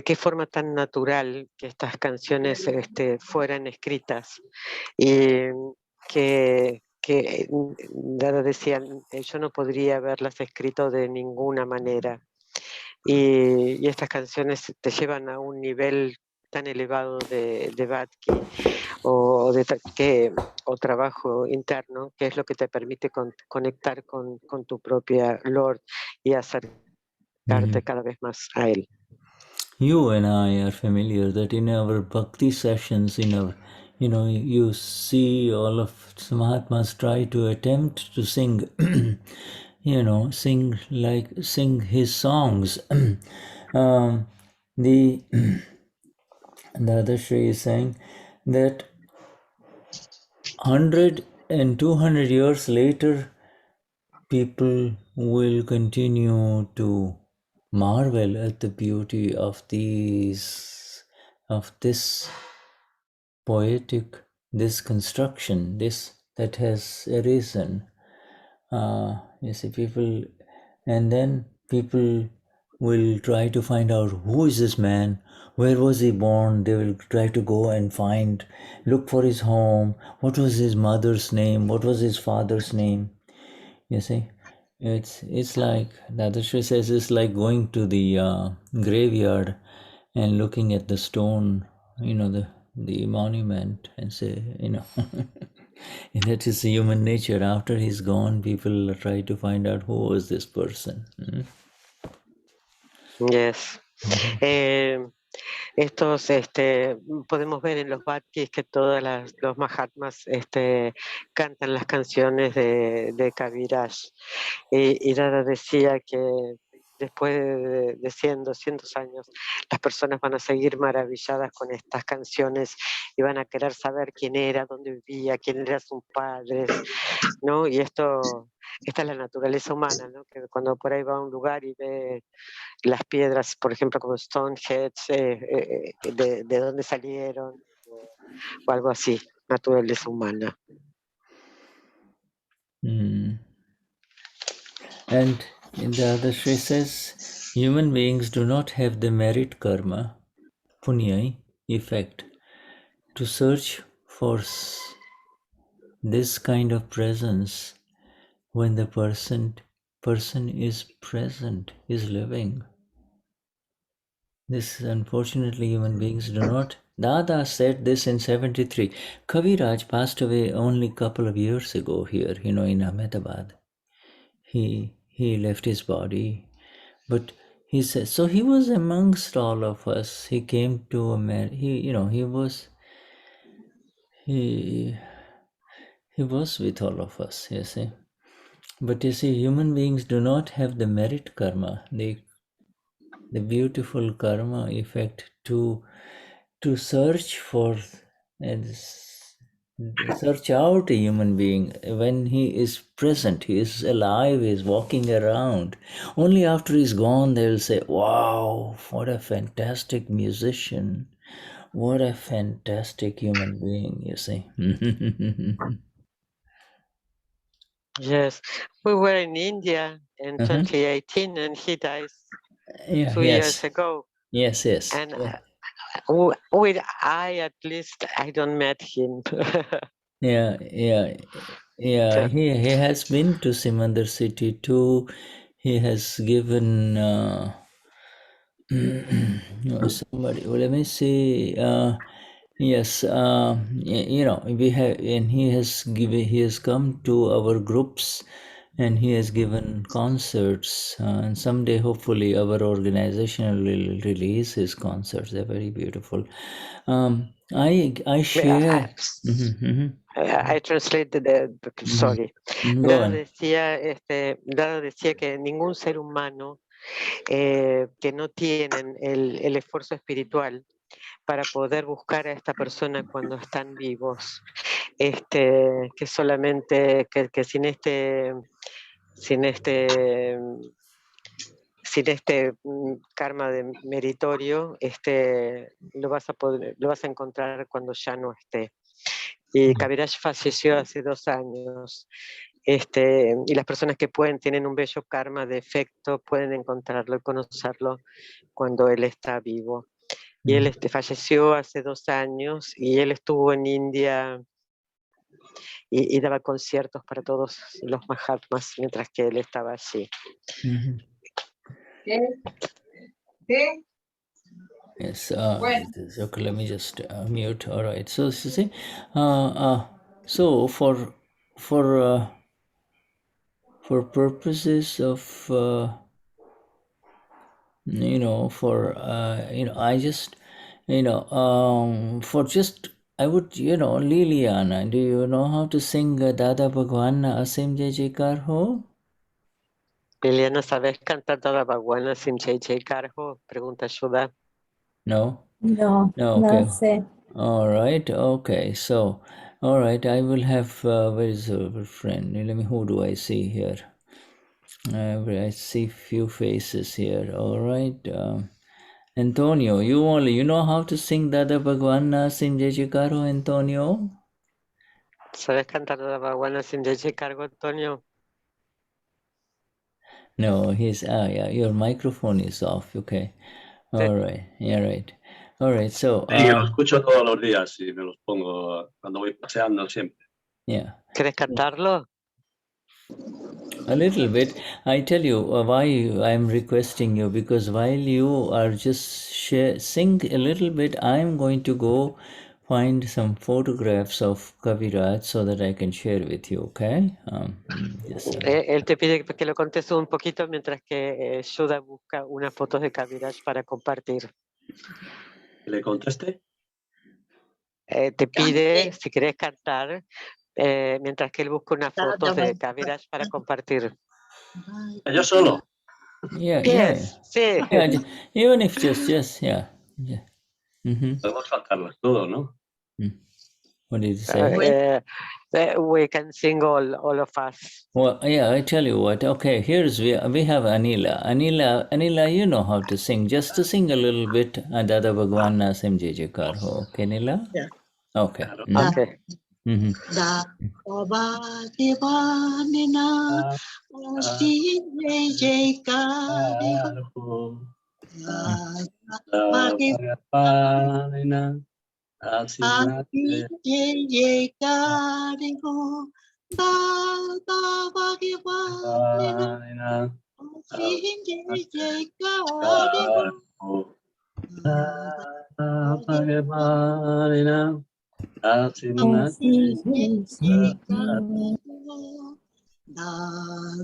qué forma tan natural que estas canciones fueran escritas y que Dada decía, yo no podría haberlas escrito de ninguna manera y estas canciones te llevan a un nivel tan elevado de bhakti o trabajo interno, que es lo que te permite conectar con tu propia Lord y acercarte cada vez más a Él. You and I are familiar that in our bhakti sessions, you see all of Mahatmas try to attempt to sing, sing his songs. The other Shri is saying that 100 and 200 years later, people will continue to marvel at the beauty of this poetic, this construction, this that has arisen. You see, people, and then people will try to find out who is this man, where was he born. They will try to go and look for his home, what was his mother's name, what was his father's name. You see, it's like Dadashri says, it's like going to the graveyard and looking at the stone, the monument, and say, and that is human nature. After he's gone, people try to find out who was this person. Yes. Estos podemos ver en los bhaktis que todos los Mahatmas cantan las canciones de Kaviraj. Y Dada decía que después de 100, 200 años, las personas van a seguir maravilladas con estas canciones y van a querer saber quién era, dónde vivía, quién eran sus padres, ¿no? Y esta es la naturaleza humana, ¿no? Que cuando por ahí va a un lugar y ve las piedras, por ejemplo, como Stonehenge, de dónde salieron, o algo así, naturaleza humana. And in the other Shri says, human beings do not have the merit karma, punya, effect, to search for this kind of presence when the person is present, is living. This, unfortunately, human beings do not. Dada said this in 73. Kaviraj passed away only a couple of years ago here, in Ahmedabad. He left his body, but he said, so he was amongst all of us. He came to America. He was with all of us, you see. But you see, human beings do not have the merit karma, the beautiful karma effect to search for and search out a human being when he is present, he is alive, he is walking around. Only after he's gone, they will say, wow, what a fantastic musician, What a fantastic human being, you see. Yes, we were in India in Uh-huh. 2018, and he dies Yeah, 2 years yes. ago. Yes, And yeah. I at least I don't met him. Yeah. So, He has been to Simandar city too. He has given somebody. Well, let me see. Yes, you know, we have, and he has given. He has come to our groups, and he has given concerts. And someday, hopefully, our organization will release his concerts. They're very beautiful. I share. I translated sorry. Go Dada on. decía que ningún ser humano que no tienen el esfuerzo espiritual para poder buscar a esta persona cuando están vivos, que solamente que sin este karma de meritorio, lo vas a encontrar cuando ya no esté. Y Kaviraj falleció hace 2 años. Y las personas que tienen un bello karma de efecto, pueden encontrarlo y conocerlo cuando él está vivo. Y él falleció hace 2 años y él estuvo en India y daba conciertos para todos los Mahatmas mientras que él estaba allí. Yes. Okay. Let me just mute. All right. So you see, so for purposes of I just for just I would Liliana, do you know how to sing Dada Bhagwan Asim Jai Jaikar Ho? Liliana, ¿sabes cantar Dada Bhagwan Asim Jai Jaikar Ho? Pregunta Shuddha. No, Okay. no sé. All right. Okay. So, all right. I will have. Where is our friend? Let me. Who do I see here? I see few faces here. All right. Antonio, you know how to sing Dada Bhagwan Sim Jai Jaikar, Antonio? ¿Sabes cantar Dada Bhagwan Asim Jai Jaikar Ho, Antonio? No, yeah, your microphone is off. Okay. All right. Yeah, right. All right. So, Sí, lo escucho todos los días y me los pongo cuando voy paseando siempre. Yeah. ¿Quieres cantarlo? A little bit. I tell you why I'm requesting you, because while you are just sing a little bit, I'm going to go find some photographs of Kaviraj so that I can share with you, okay? Él te pide que lo contes un poquito mientras que Shuddha busca unas fotos de Kaviraj para compartir. ¿Le conteste? Te pide, si querés cantar, mientras que él busca unas fotos de Kaviraj para compartir. ¿Yo solo? Yeah. Sí. Yeah, even if just, yeah. Podemos cantarlas todo, ¿no? What did you say? We can sing all of us. Well, yeah, I tell you what. Okay, we have Anila. Anila, you know how to sing. Just to sing a little bit. Dada Bhagwan Nasim Jai Jaikar Ho. Okay, Anila? Yeah. Okay. Okay. Da Bhagavanina Asti Jai Jaikari Ho. Da Bhagavanina Asti Jai Jaikari Ho. Da Bhagavanina Asti Jai Jaikari Ho. Da Bhagavanina Asti Jai Jaikari Ho.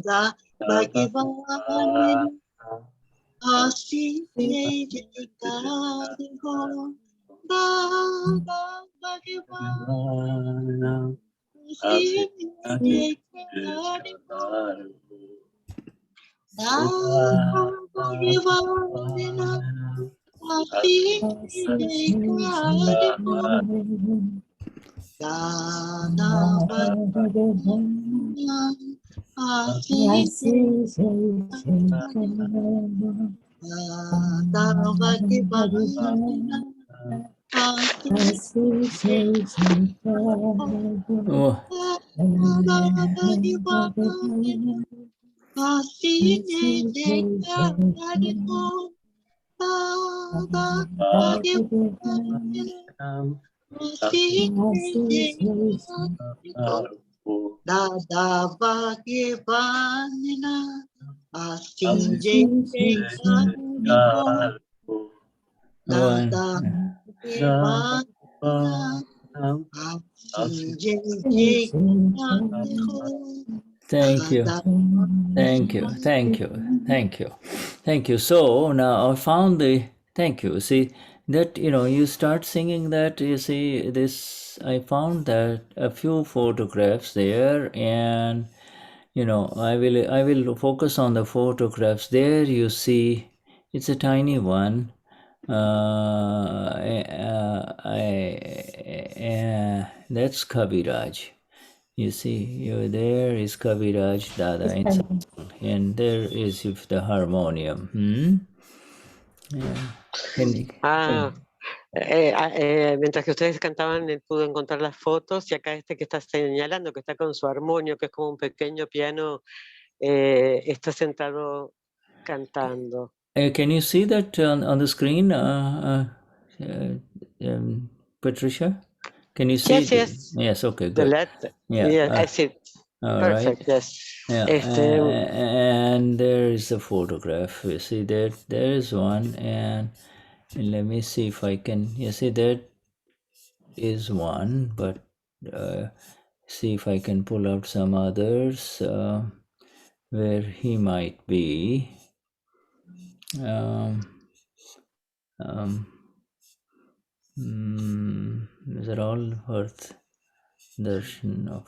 Da Bhagavanina Asti Jai Jaikari Ho. Da Bhagavanina Asti Jai Jaikari Ho. Da Bhagavanina Asti Jai Jaikari Ho. Da Bhagavanina Asti Jai Jaikari Ho. Da Bhagavanina Oh, Dada Bhagavana Asinjay Dada Bhagavana Asinjay thank you. Thank you, thank you, thank you, thank you. So now I found thank you. See that, you start singing that, you see this, I found that a few photographs there, and I will focus on the photographs. There you see, it's a tiny one. That's Kabiraj. You see, there is Kaviraj Dada inside, and there is the harmonium. Yeah. Mientras que ustedes cantaban, pude encontrar las fotos, y acá este que está señalando, que está con su armonio, que es como un pequeño piano, está sentado cantando. Can you see that on the screen, Patricia? Can you see? Yes, yes. Yes. Okay. The Good. letter. Yeah. Yeah, I see it. All Perfect. right. Yes. Yeah. And there is a photograph. You see there is one, and let me see if I can. You see that is one, but see if I can pull out some others where he might be. These are all worth darshan of.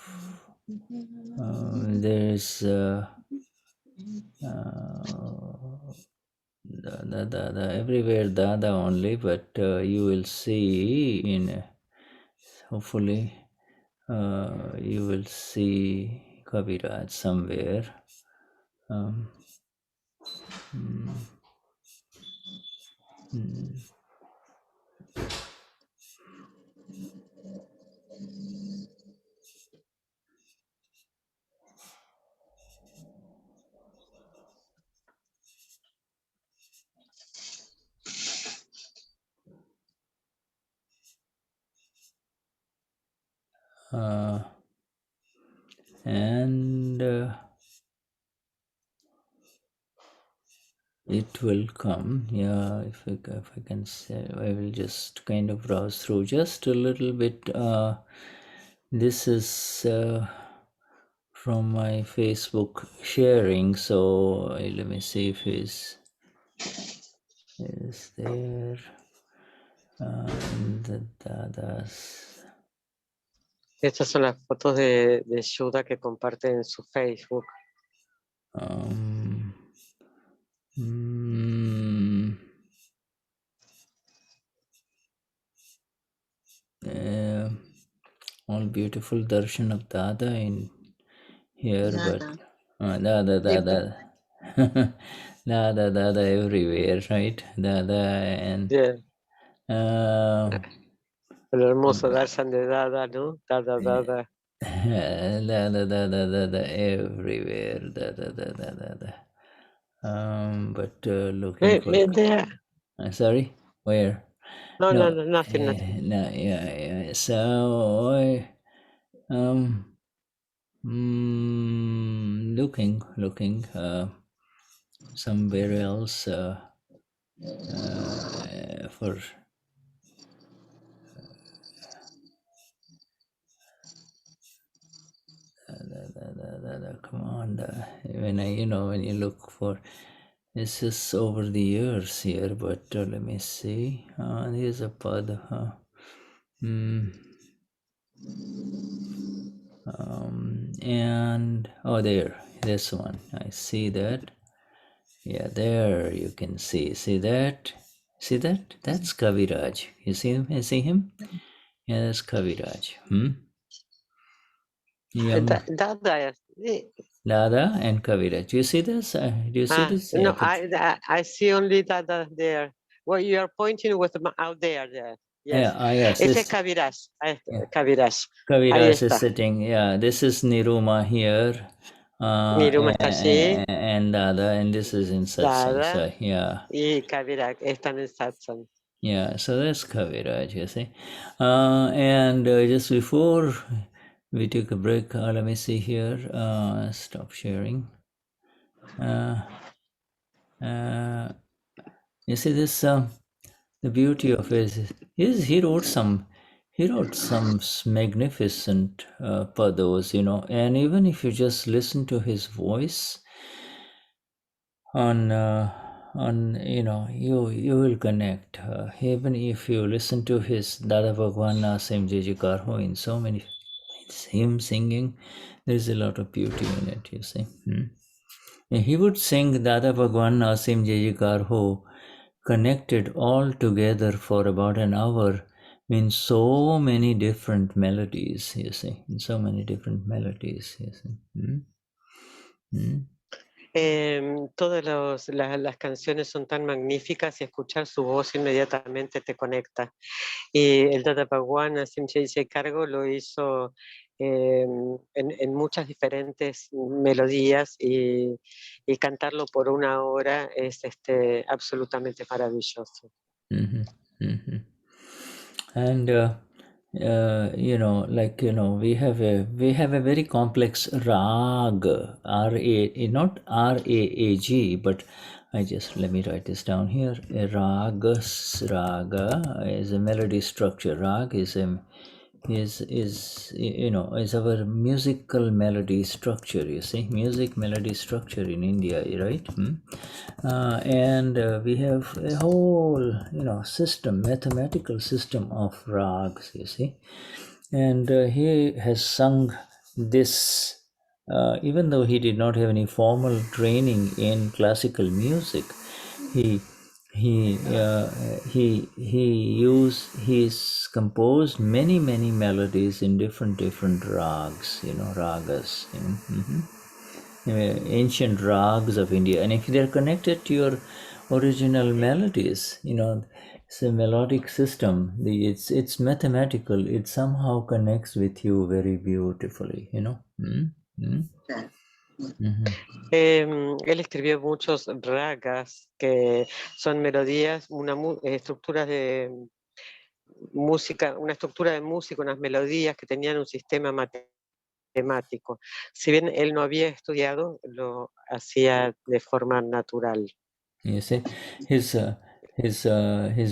There's Dada, everywhere Dada only, but you will see hopefully you will see Kaviraj somewhere. And it will come. Yeah, if I can say, I will just kind of browse through just a little bit. This is from my Facebook sharing, so let me see if is there. The Dadas. Estas son las fotos de Shuddha que comparte en su Facebook. All beautiful darshan of Dada in here, but Dada Dada everywhere, right? Dada and el hermoso darshan de Dada, ¿no? Dada. Dada everywhere, Dada. But looking for. There. Sorry, where? No, nothing. No, yeah. So looking somewhere else for. Come on, when you look for, this is over the years here, but let me see. Here's a pad. And there, this one. I see that. Yeah, there you can see. See that? That's Kaviraj. You see him? Yeah, that's Kaviraj. Dada and Kaviraj. Do you see this? Do you see this? No, I see only Dada there. Well, you are pointing with out there. Yes. Yes. Ese es Kaviraj. Kaviraj. Ahí Kaviraj is está. sitting. Yeah, this is Niruma here. Niruma está allí. And Dada, and this is in satsang. So, Dada yeah. y Kaviraj están en satsang. Yeah, so that's Kaviraj, you see. And just before we take a break, let me see here. Stop sharing. You see this, the beauty of it is he wrote some magnificent pados, you know, and even if you just listen to his voice on you know, you will connect. Even if you listen to his Dada Bhagwan Nasim Jijikarho in so many, it's him singing, there's a lot of beauty in it, you see. And he would sing Dada Bhagwan Nasim Jijikarho connected all together for about an hour in so many different melodies, you see, in so many different melodies, you see. Todas las canciones son tan magníficas y escuchar su voz inmediatamente te conecta. Y el Dada Bhagwan Simche Cargo lo hizo en muchas diferentes melodías y cantarlo por una hora es absolutamente maravilloso. And you know, like, you know, we have a very complex rag, not raag, but let me write this down here. A raga is a melody structure. Rag is you know, is our musical melody structure, you see, music melody structure in India, right? And we have a whole, you know, system, mathematical system of rags, you see. And he has sung this, even though he did not have any formal training in classical music. He's composed many melodies in different rags, you know, ragas, you know, ancient rags of India. And if they're connected to your original melodies, you know, it's a melodic system. It's mathematical. It somehow connects with you very beautifully, you know. Él escribió muchos ragas, que son melodías, estructuras de música, una estructura de música, unas melodías que tenían un sistema matemático. Si bien él no había estudiado, lo hacía de forma natural. You see, his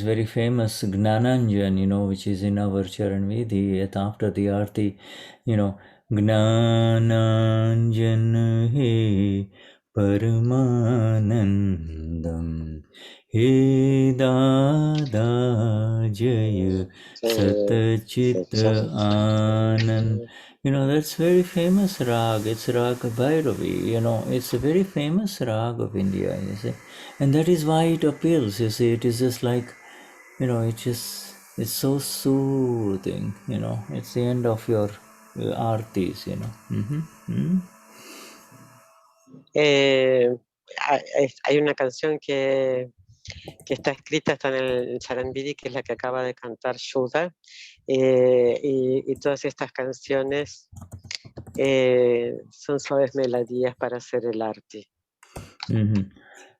very famous Gnananjan, you know, which is in our Charan Vidhi, after the Aarti, you know, Gnananjan he Paramanandam he Dada Jaya Satachitra Anand. You know, that's very famous rag. It's rag Bhairavi. You know, it's a very famous rag of India, you see. And that is why it appeals, you see. It is just like, you know, it's so soothing, you know. It's the end of your artis, you know. Hay una canción que está escrita, está en el Charandiri, que es la que acaba de cantar Shuddha, y todas estas canciones son suaves melodías para hacer el arte.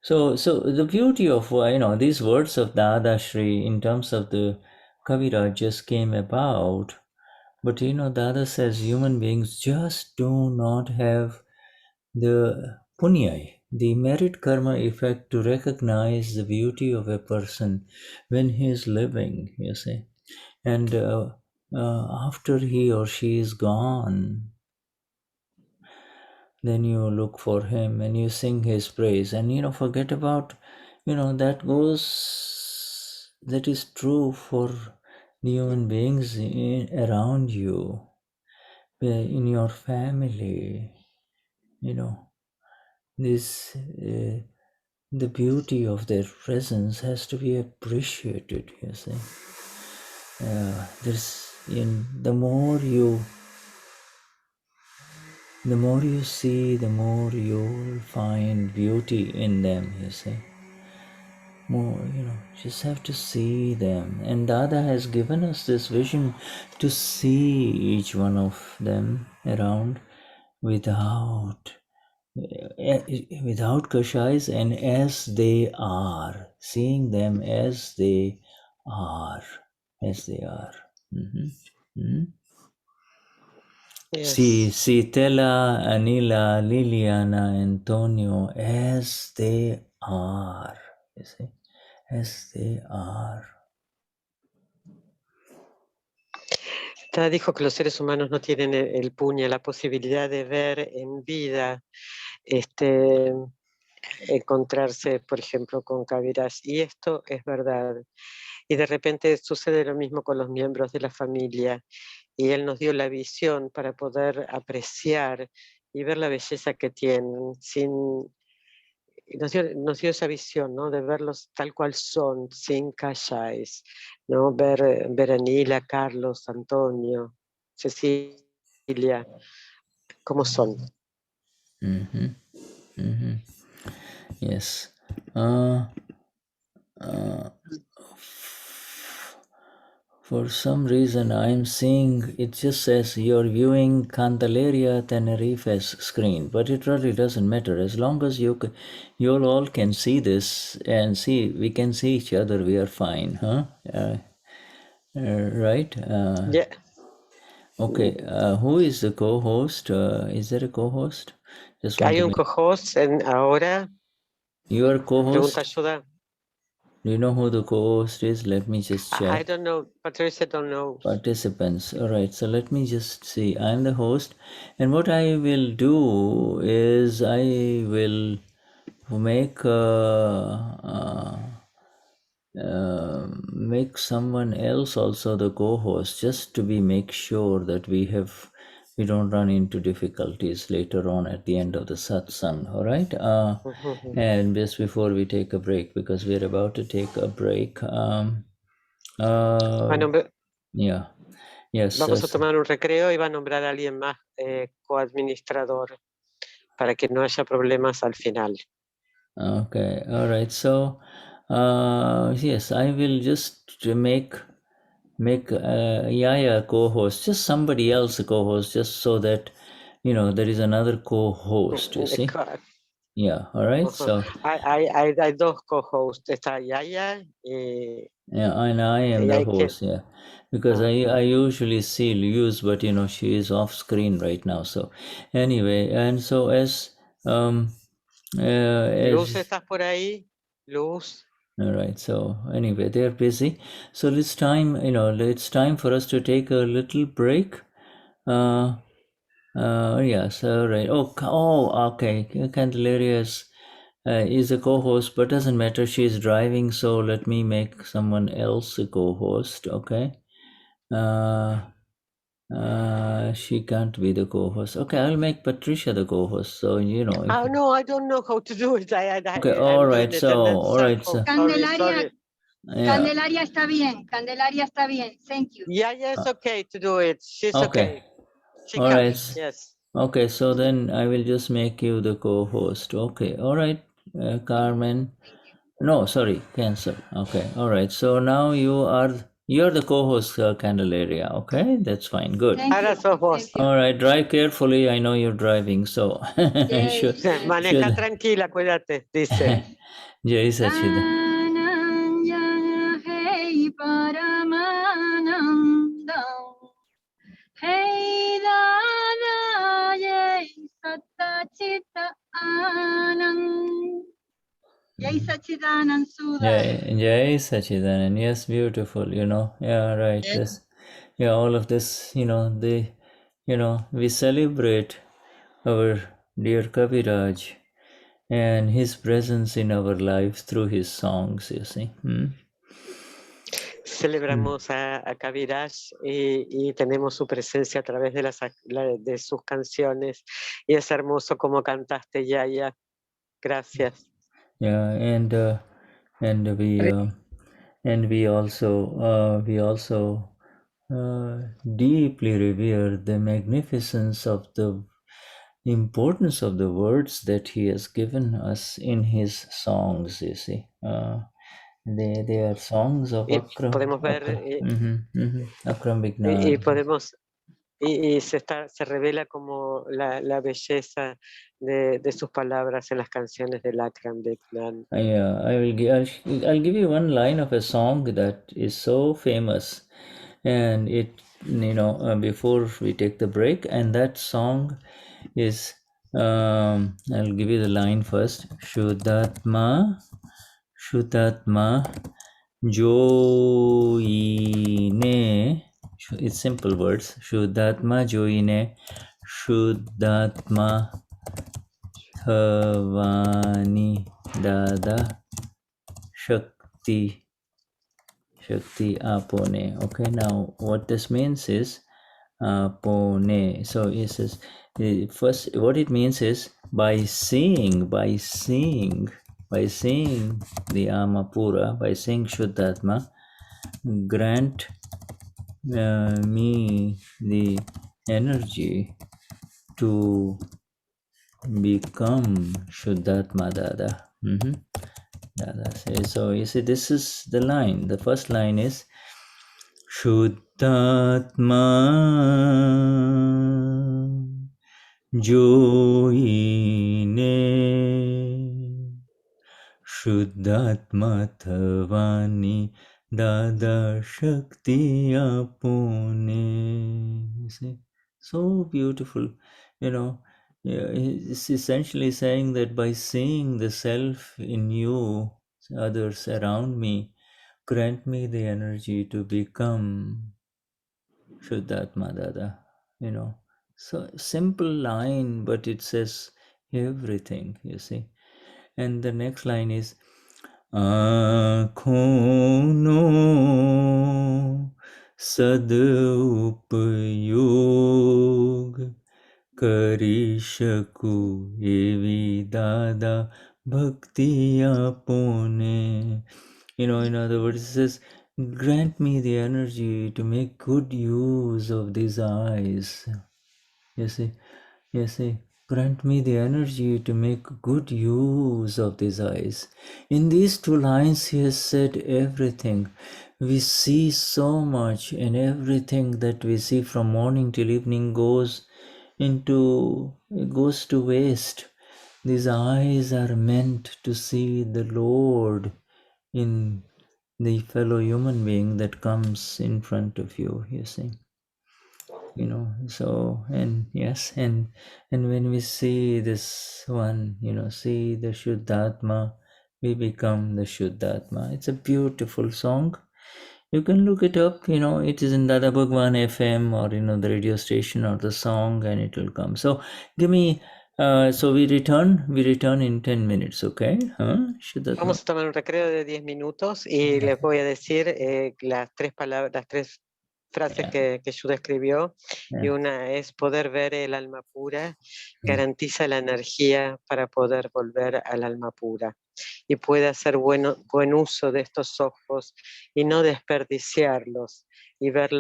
So the beauty of, you know, these words of Dadashri in terms of the Kavira just came about, but you know, Dada says human beings just do not have the punya, the merit karma effect to recognize the beauty of a person when he is living, you see. And after he or she is gone, then you look for him and you sing his praise, and you know, forget about, you know, that is true for the human beings around you, in your family, you know. This the beauty of their presence has to be appreciated, you see. The more you see, the more you'll find beauty in them, you see. more, just have to see them. And Dada has given us this vision to see each one of them around without kashais and as they are, seeing them as they are, Mhm. Mhm. See, Yes. Stella, Anila, Liliana, Antonio, as they are, you see, as they are. Ta dijo que los seres humanos no tienen el puño, la posibilidad de ver en vida, encontrarse, por ejemplo, con Kaviraj. Y esto es verdad. Y de repente sucede lo mismo con los miembros de la familia. Y él nos dio la visión para poder apreciar y ver la belleza que tienen, nos dio esa visión, ¿no? De verlos tal cual son, sin calláis, ¿no? Ver a Nila, Carlos, Antonio, Cecilia, cómo son. Mm-hmm. Mm-hmm. Yes. For some reason, I'm seeing it just says you're viewing Candelaria Tenerife's screen, but it really doesn't matter as long as you all can see this and see we can see each other. We are fine, huh? Right? Yeah. Okay. Who is the co-host? Is there a co-host? Just want Hay to un make. co-host ahora. You are Pregunta co-host. ayuda. Do you know who the co-host is? Let me just check. I don't know. Patricia don't know. Participants. All right. So let me just see. I'm the host, and what I will do is I will make make someone else also the co-host, just to make sure that we don't run into difficulties later on at the end of the satsang. All right. And just before we take a break, because we're about to take a break. Yeah. Yes. Vamos a tomar un recreo y va a nombrar a alguien más coadministrador para que no haya problemas al final. Okay. All right. So, yes, I will just make Yaya co-host, just somebody else a co-host, just so that there is another co-host. You see. Yeah. All right. So. Hay dos co-hosts. Está Yaya. Yeah, and I am the host. Yeah, because I usually see Luz, but she is off screen right now. So anyway, and so as Luz, ¿estás por ahí? Luz. All right. So anyway, they're busy. So it's time. It's time for us to take a little break. Yes. All right. Oh. Okay. Candelaria is a co-host, but doesn't matter. She's driving, so let me make someone else a co-host. Okay. She can't be the co-host. Okay, I'll make Patricia the co-host. So No, I don't know how to do it. Okay, all right. So, all right. So, Candelaria, Candelaria está bien. Candelaria está bien. Thank you. Yeah, it's okay to do it. She's okay. She all can. right. Yes. Okay, so then I will just make you the co-host. Okay, all right, Carmen. No, sorry, cancel. Okay, all right. So now you're the co-host, Candelaria. Okay, that's fine. Good. Ahora sos vos. All right, drive carefully. I know you're driving, so Maneja tranquila, cuídate, dice. Jai Sachidanand. Hey Dada, Jai Satchita Anand. Jai Sachidanand Sudha. Jai Sachidanand. Yes, beautiful. Yeah, right. This, yeah, all of this. We celebrate our dear Kaviraj and his presence in our lives through his songs. You see. Celebramos a Kaviraj y tenemos su presencia a través de sus canciones. Y es hermoso como cantaste, Yaya. Gracias. Yeah, and we also deeply revere the magnificence of the importance of the words that he has given us in his songs. You see, They are songs of Y Akram. podemos ver Akram y Vignan. podemos y se revela como la belleza de sus palabras en las canciones del Akram Vignan. I'll give you one line of a song that is so famous, and it, before we take the break, and that song is, I'll give you the line first. Shuddhatma Joine. It's simple words. Shuddhatma Joine Shuddhatma Bhavani Dada Shakti Apone. Okay, now what this means is Apone. So it says, first, what it means is by seeing the Amapura, by seeing Shuddhatma, grant me the energy to become Shuddhatma Dada. Dada says, so you see, this is the line. The first line is Shuddhatma Joine Shuddhatma Thavani Dada Shakti Apone. You see, so beautiful. It's essentially saying that by seeing the self in you, others around me, grant me the energy to become Shuddhatma Dada. So simple line, but it says everything, you see. And the next line is Akhono Sadupayog Karishaku Evi Dada Bhakti Apone. In other words, it says, grant me the energy to make good use of these eyes. You see, grant me the energy to make good use of these eyes. In these two lines, he has said everything. We see so much, and everything that we see from morning till evening goes to waste. These eyes are meant to see the Lord in the fellow human being that comes in front of you, you see. So, and yes, and when we see this one, see the Shuddhatma, we become the Shuddhatma. It's a beautiful song. You can look it up, it is in Dada Bhagwan FM, or the radio station, or the song, and it will come. So give me, so we return in 10 minutes, okay? Shuddhatma. Vamos a tomar un recreo de 10 minutos y les voy a decir las tres frases que Shuddha escribió. Y una es: poder ver el alma pura garantiza la energía para poder volver al alma pura, y puede hacer buen uso de estos ojos y no desperdiciarlos, y ver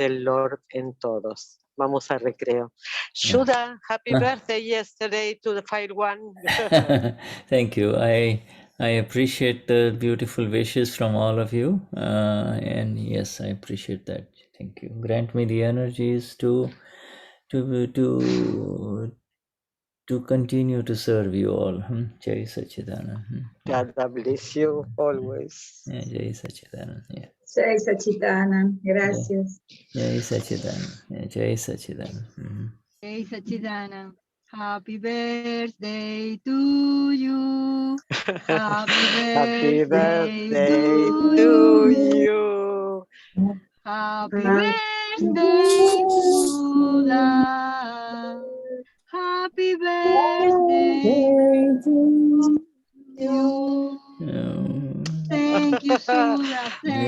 el Lord en todos. Vamos al recreo. Shuddha, happy birthday yesterday to the fire one. Thank you. I appreciate the beautiful wishes from all of you, and yes, I appreciate that. Thank you. Grant me the energies to continue to serve you all. Jai Sachidanand. God bless you always. Yeah, Jai Sachidanand. Yeah. Jai Sachidanand. Gracias. Jai Sachidanand. Yeah, Jai Sachidanand. Jai Sachidanand. Happy birthday to you. Happy birthday to you. Happy birthday to love. Happy birthday to you. Thank you, Sudha.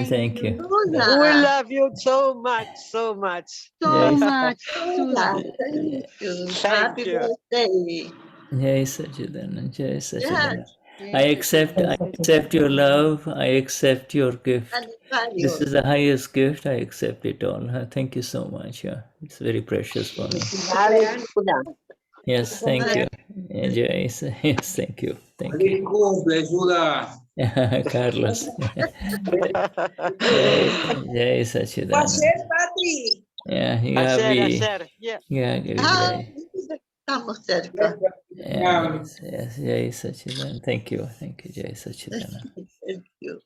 Thank you. We love you so much, so much. So much, Sudha. Thank you. Thank Happy you. birthday. Jai Sachidanand. Jai Sachidanand. I accept your love. I accept your gift. This is the highest gift. I accept it all. Thank you so much. Yeah, it's very precious for me. Yes, thank you. Yes, thank you. Thank you. Carlos. Jai Sachidanand. Ayer, Patri. Yeah, Gabi. Ayer. Yeah. Yeah, Gabi. Ah, estamos cerca. Yeah, yes, Jai Sachidanand. Thank you, Jai Sachidanand. Thank you.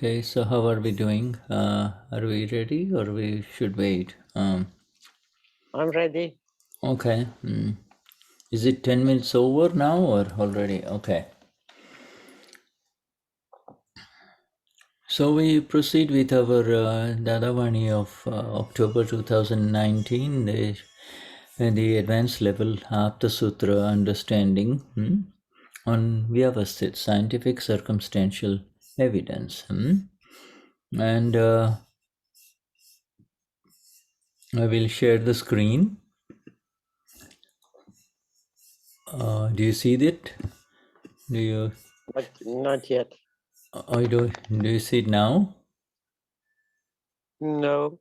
Okay, so how are we doing? Are we ready or we should wait? I'm ready. Okay. Is it 10 minutes over now or already? Okay. So we proceed with our Dadavani of October 2019, the advanced level Aptasutra understanding on Vyavasthit, scientific circumstantial evidence. And I will share the screen. Do you see it? Do you? Not yet. Do you see it now? No.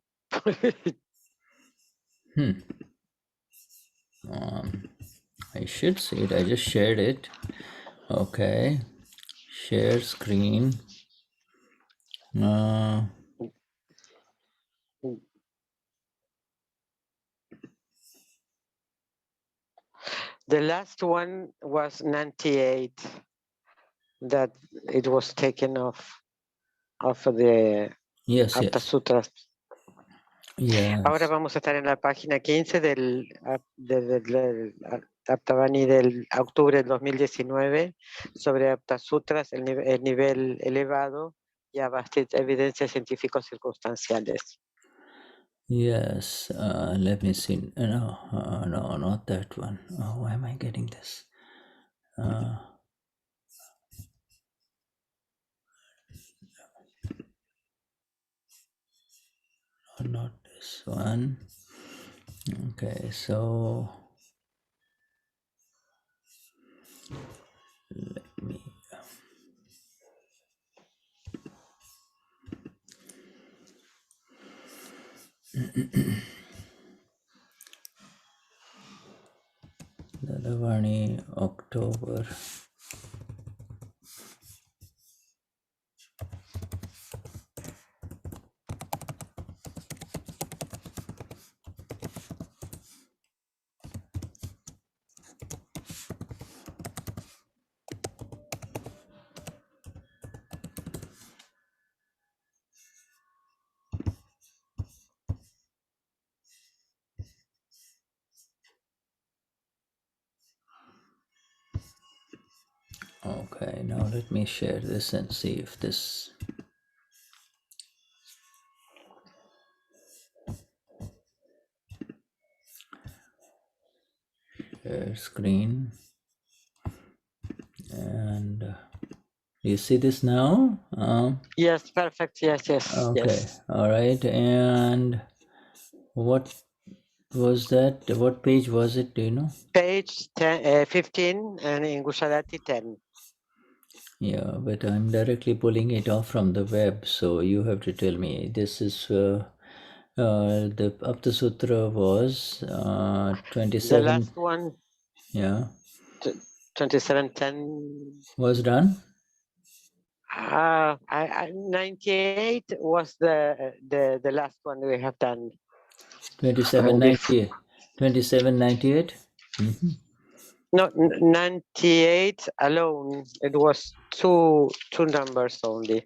I should see it. I just shared it. Okay. Share screen. The last one was 98 that it was taken off of the Yes, yes. Aptasutras. Yes. Ahora vamos a estar en la página 15 del Aptavani del octubre del 2019 sobre Aptasutras, el nivel elevado, Vyavasthit, evidencias científicos circunstanciales. Yes. Let me see. No, no, not that one. Oh, why am I getting this? Not this one. Okay, so let me. Dadavani, October. Okay, now let me share this and see if this. Share screen. And you see this now? Yes, perfect. Yes, yes. Okay, yes. all right. And what was that? What page was it? Do you know? Page 10, 15 and in Gujarati 10. Yeah, but I'm directly pulling it off from the web, so you have to tell me. This is the Aptasutra was 27. The last one, Yeah. 2710. Was done. 98 was the last one we have done. 2798. 2798. No, 98 alone. It was two numbers only.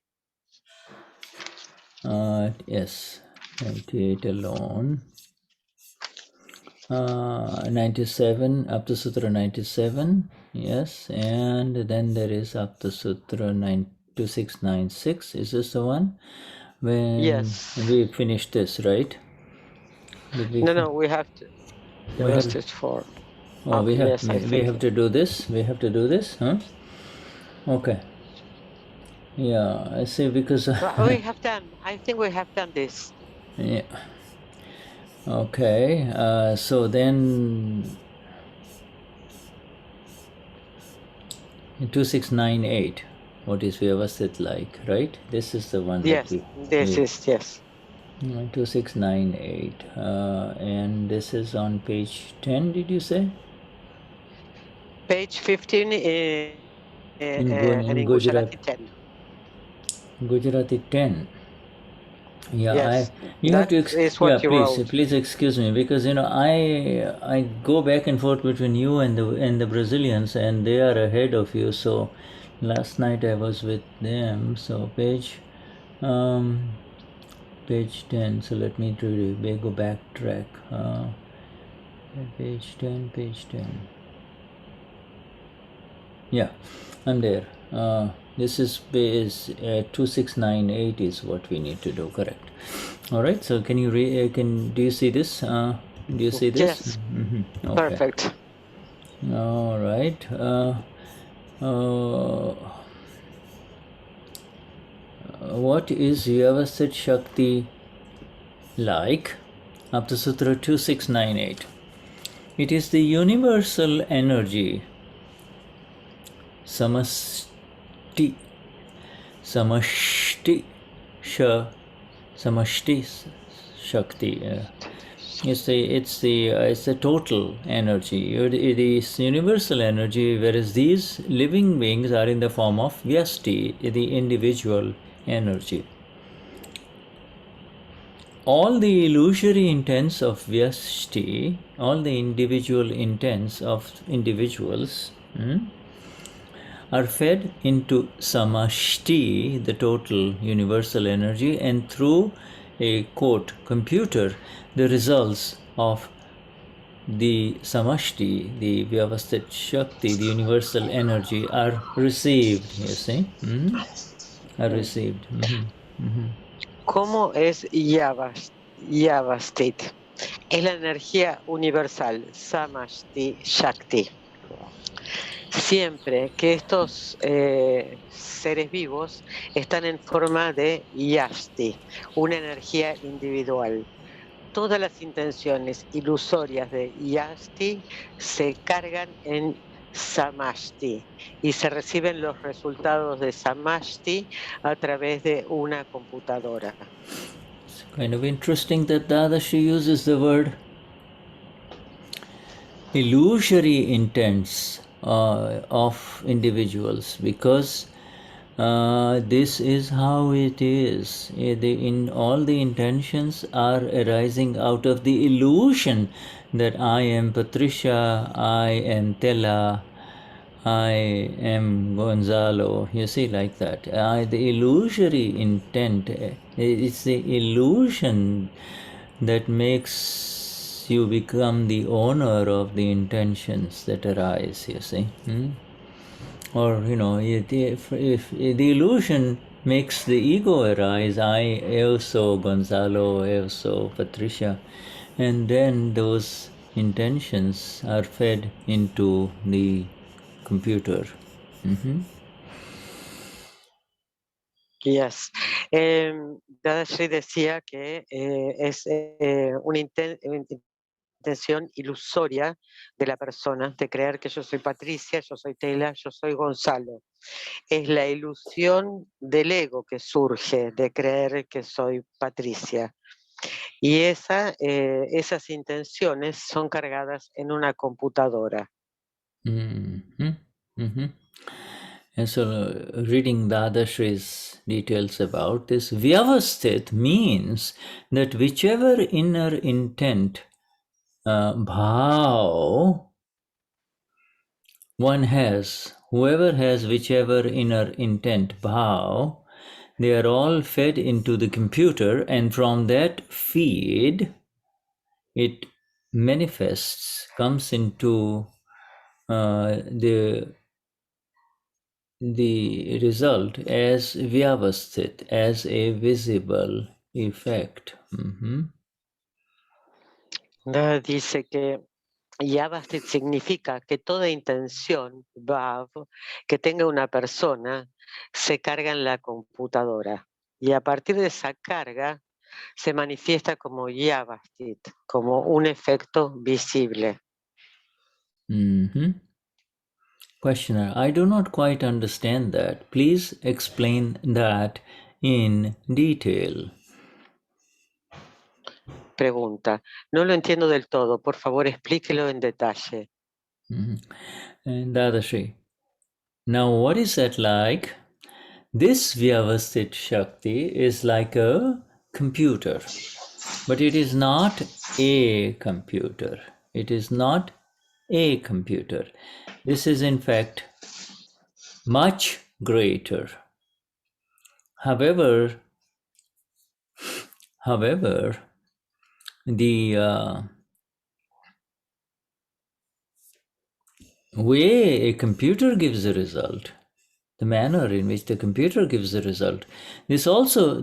Yes, 98 alone. 97, Aptasutra 97, yes, and then there is Aptasutra 2696. Is this the one? When yes. we finished this, right? No, we have to. The we rest have, is for. oh, we have, yes, we have to do this. We have to do this, huh? Okay. Yeah, I see, because we have done. I think we have done this. Yeah. Okay. So then 2698. What is Vyavasthit like, right? This is the one. Yes, this is, yes. 2698. And this is on page 10, did you say? Page 15 in and in Gujarati 10. Gujarati 10. Yeah, Yes, you have to is what you please wrote. please excuse me, because I go back and forth between you and the Brazilians, and they are ahead of you. So last night I was with them. So page Page 10. So let me go backtrack. Page 10, page 10. Yeah, I'm there. This is page 2698 is what we need to do, correct? All right, so can you do you see this? Do you see this? Yes, Okay. perfect. All right. What is Vyavasthit Shakti like? Aptasutras 2698. It is the universal energy, samashti, samashti, samashti shakti. It's a total energy. It is universal energy, whereas these living beings are in the form of vyashti, the individual energy. All the illusory intents of vyashti, all the individual intents of individuals, are fed into samashti, the total universal energy, and through a quote computer, the results of the samashti, the Vyavasthit Shakti, the universal energy, are received. You see, are received. ¿Cómo es Vyavasthit? Es la energía universal, samashti, shakti. Siempre que estos seres vivos están en forma de vyashti, una energía individual. Todas las intenciones ilusorias de vyashti se cargan en samashti y se reciben los resultados de samashti a través de una computadora. It's kind of interesting that Dadashri uses the word illusory intents of individuals, because this is how it is. In all the intentions are arising out of the illusion that I am Patricia, I am Tella, I am Gonzalo. You see, like that. The illusory intent, it's the illusion that makes you become the owner of the intentions that arise, you see. Or, if the illusion makes the ego arise, I also Gonzalo, also Patricia, and then those intentions are fed into the computer. Yes. Dadashri decía que es una intención ilusoria de la persona, de creer que yo soy Patricia, yo soy Tela, yo soy Gonzalo. Es la ilusión del ego que surge de creer que soy Patricia. Y esas intenciones son cargadas en una computadora. And so, reading Dadashri's details about this, Vyavasthit means that whichever inner intent, bhaav, one has, whoever has whichever inner intent, bhaav, they are all fed into the computer, and from that feed, it manifests, comes into the result as Vyavasthit, as a visible effect. Dice que Vyavasthit significa que toda intención, bhaav, que tenga una persona, se carga en la computadora. Y a partir de esa carga se manifiesta como Vyavasthit, como un efecto visible. Questioner, I do not quite understand that. Please explain that in detail. Pregunta, no lo entiendo del todo, por favor explíquelo en detalle. And Dadashri, now what is that like? This Vyavasthit Shakti is like a computer, but it is not a computer. It is not a computer. This is in fact much greater. However, However, the way a computer gives a result, the manner in which the computer gives a result, this also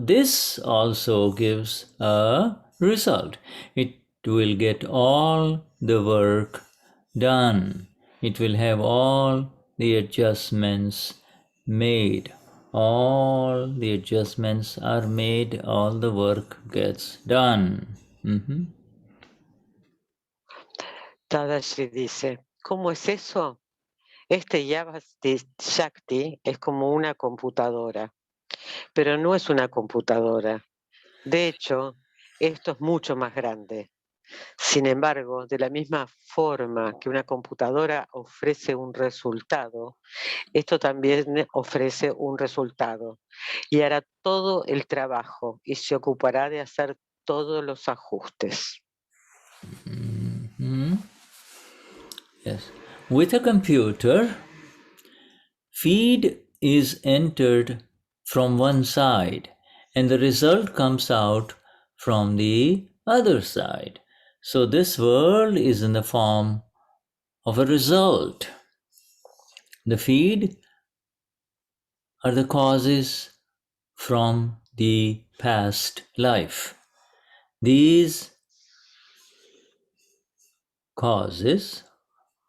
gives a result. It will get all the work done. It will have all the adjustments made. All the adjustments are made, all the work gets done. Dadashri dice, ¿cómo es eso? Este Vyavasthit shakti es como una computadora, pero no es una computadora. De hecho, esto es mucho más grande. Sin embargo, de la misma forma que una computadora ofrece un resultado, esto también ofrece un resultado y hará todo el trabajo y se ocupará de hacer todos los ajustes. Yes. With a computer, feed is entered from one side and the result comes out from the other side. So this world is in the form of a result. The feed are the causes from the past life. These causes,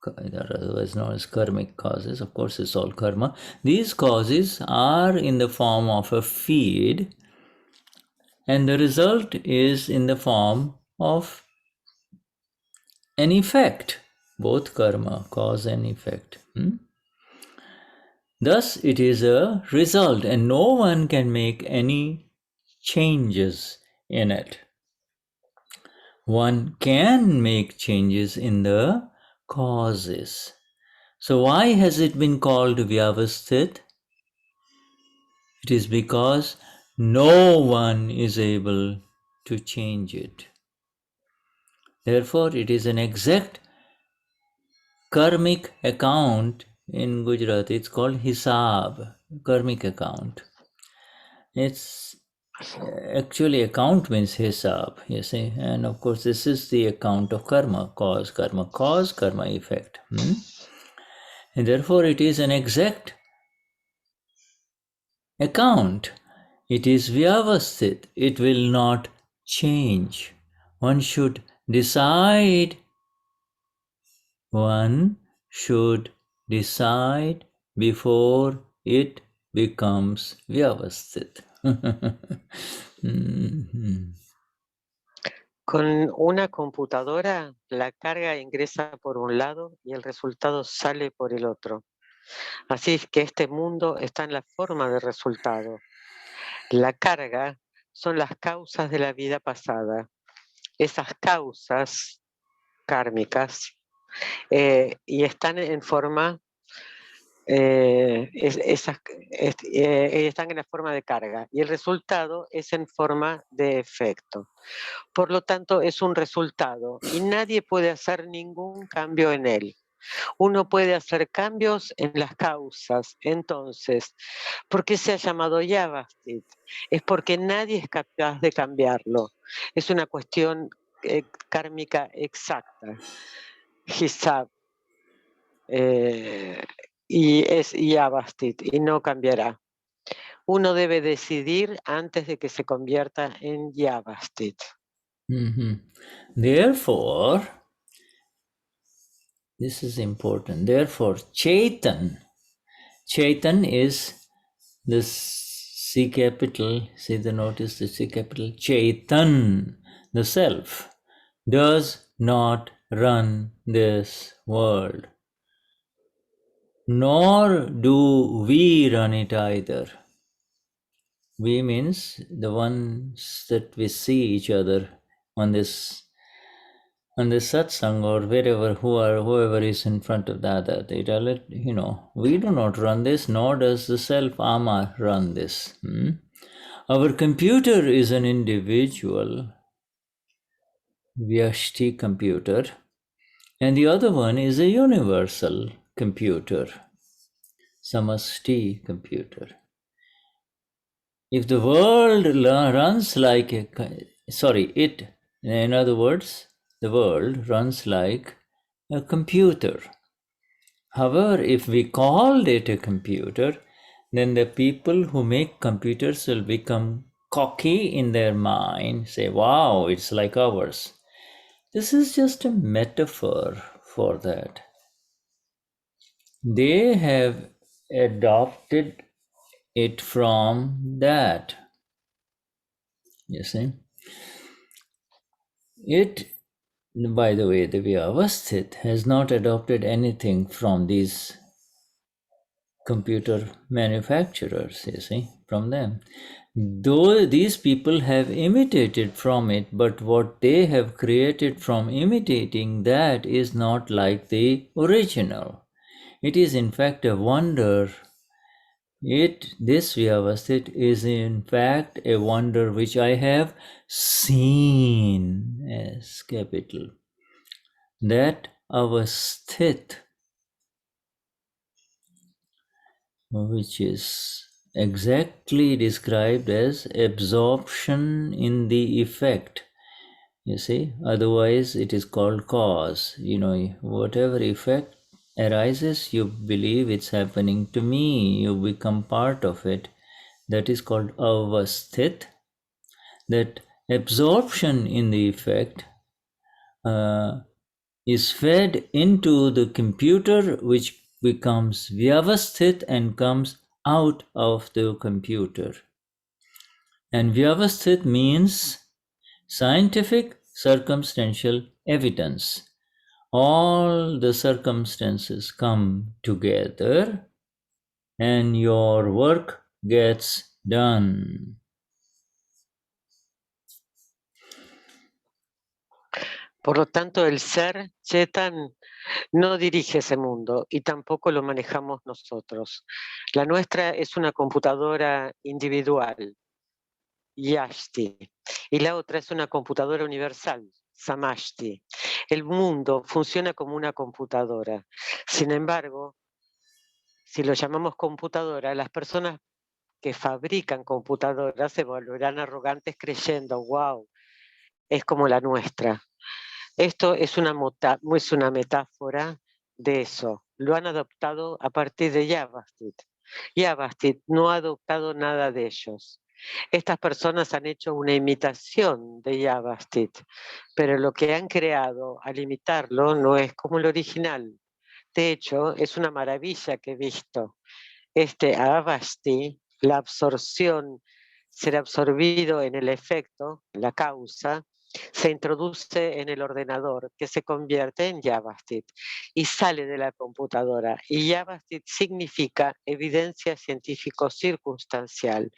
otherwise known as karmic causes, of course it's all karma, these causes are in the form of a feed, and the result is in the form of an effect, both karma, cause and effect. Thus it is a result, and no one can make any changes in it. One can make changes in the causes. So why has it been called Vyavasthit? It is because no one is able to change it. Therefore, it is an exact karmic account. In Gujarati, it's called hisab, karmic account. It's actually account means hisab, you see, and of course this is the account of karma, cause, karma effect. And therefore it is an exact account. It is Vyavasthit. It will not change. One should decide before it becomes Vyavasthit. Con una computadora, la carga ingresa por un lado y el resultado sale por el otro. Así es que este mundo está en la forma de resultado. La carga son las causas de la vida pasada. Esas causas kármicas y están en forma están en la forma de carga y el resultado es en forma de efecto. Por lo tanto, es un resultado y nadie puede hacer ningún cambio en él. Uno puede hacer cambios en las causas. Entonces, ¿por qué se ha llamado Vyavasthit? Es porque nadie es capaz de cambiarlo. Es una cuestión kármica exacta. Hisab. Y es Vyavasthit y no cambiará. Uno debe decidir antes de que se convierta en Vyavasthit. Therefore, this is important. Therefore, Chaitan is the C capital, see the notice, the C capital, Chaitan, the self, does not run this world. Nor do we run it either. We means the ones that we see each other on this satsang or wherever, whoever is in front of the other. They tell it, we do not run this, nor does the self ama run this. Our computer is an individual vyashti computer, and the other one is a universal computer, samashti computer. If the world runs like in other words, the world runs like a computer. However, if we called it a computer, then the people who make computers will become cocky in their mind, say, wow, it's like ours. This is just a metaphor for that. They have adopted it from that. You see? It, by the way, the Vyavasthit has not adopted anything from these computer manufacturers, you see, from them. Though these people have imitated from it, but what they have created from imitating that is not like the original. It is in fact a wonder. This Vyavasthit is in fact a wonder which I have seen as capital. That avasthit, which is exactly described as absorption in the effect. You see, otherwise it is called cause. You know, whatever effect arises, you believe it's happening to me, you become part of it. That is called avasthit. That absorption in the effect is fed into the computer, which becomes vyavasthit and comes out of the computer. And vyavasthit means scientific circumstantial evidence. All the circumstances come together and your work gets done. Por lo tanto, el ser Chetan no dirige ese mundo y tampoco lo manejamos nosotros. La nuestra es una computadora individual, vyashti, y la otra es una computadora universal, samashti. El mundo funciona como una computadora. Sin embargo, si lo llamamos computadora, las personas que fabrican computadoras se volverán arrogantes creyendo, wow, es como la nuestra. Esto es una metáfora de eso. Lo han adoptado a partir de Vyavasthit. Vyavasthit no ha adoptado nada de ellos. Estas personas han hecho una imitación de Vyavasthit, pero lo que han creado al imitarlo no es como el original. De hecho, es una maravilla que he visto. Avasti, la absorción, ser absorbido en el efecto, la causa, se introduce en el ordenador, que se convierte en Vyavasthit y sale de la computadora. Y Vyavasthit significa evidencia científico-circunstancial.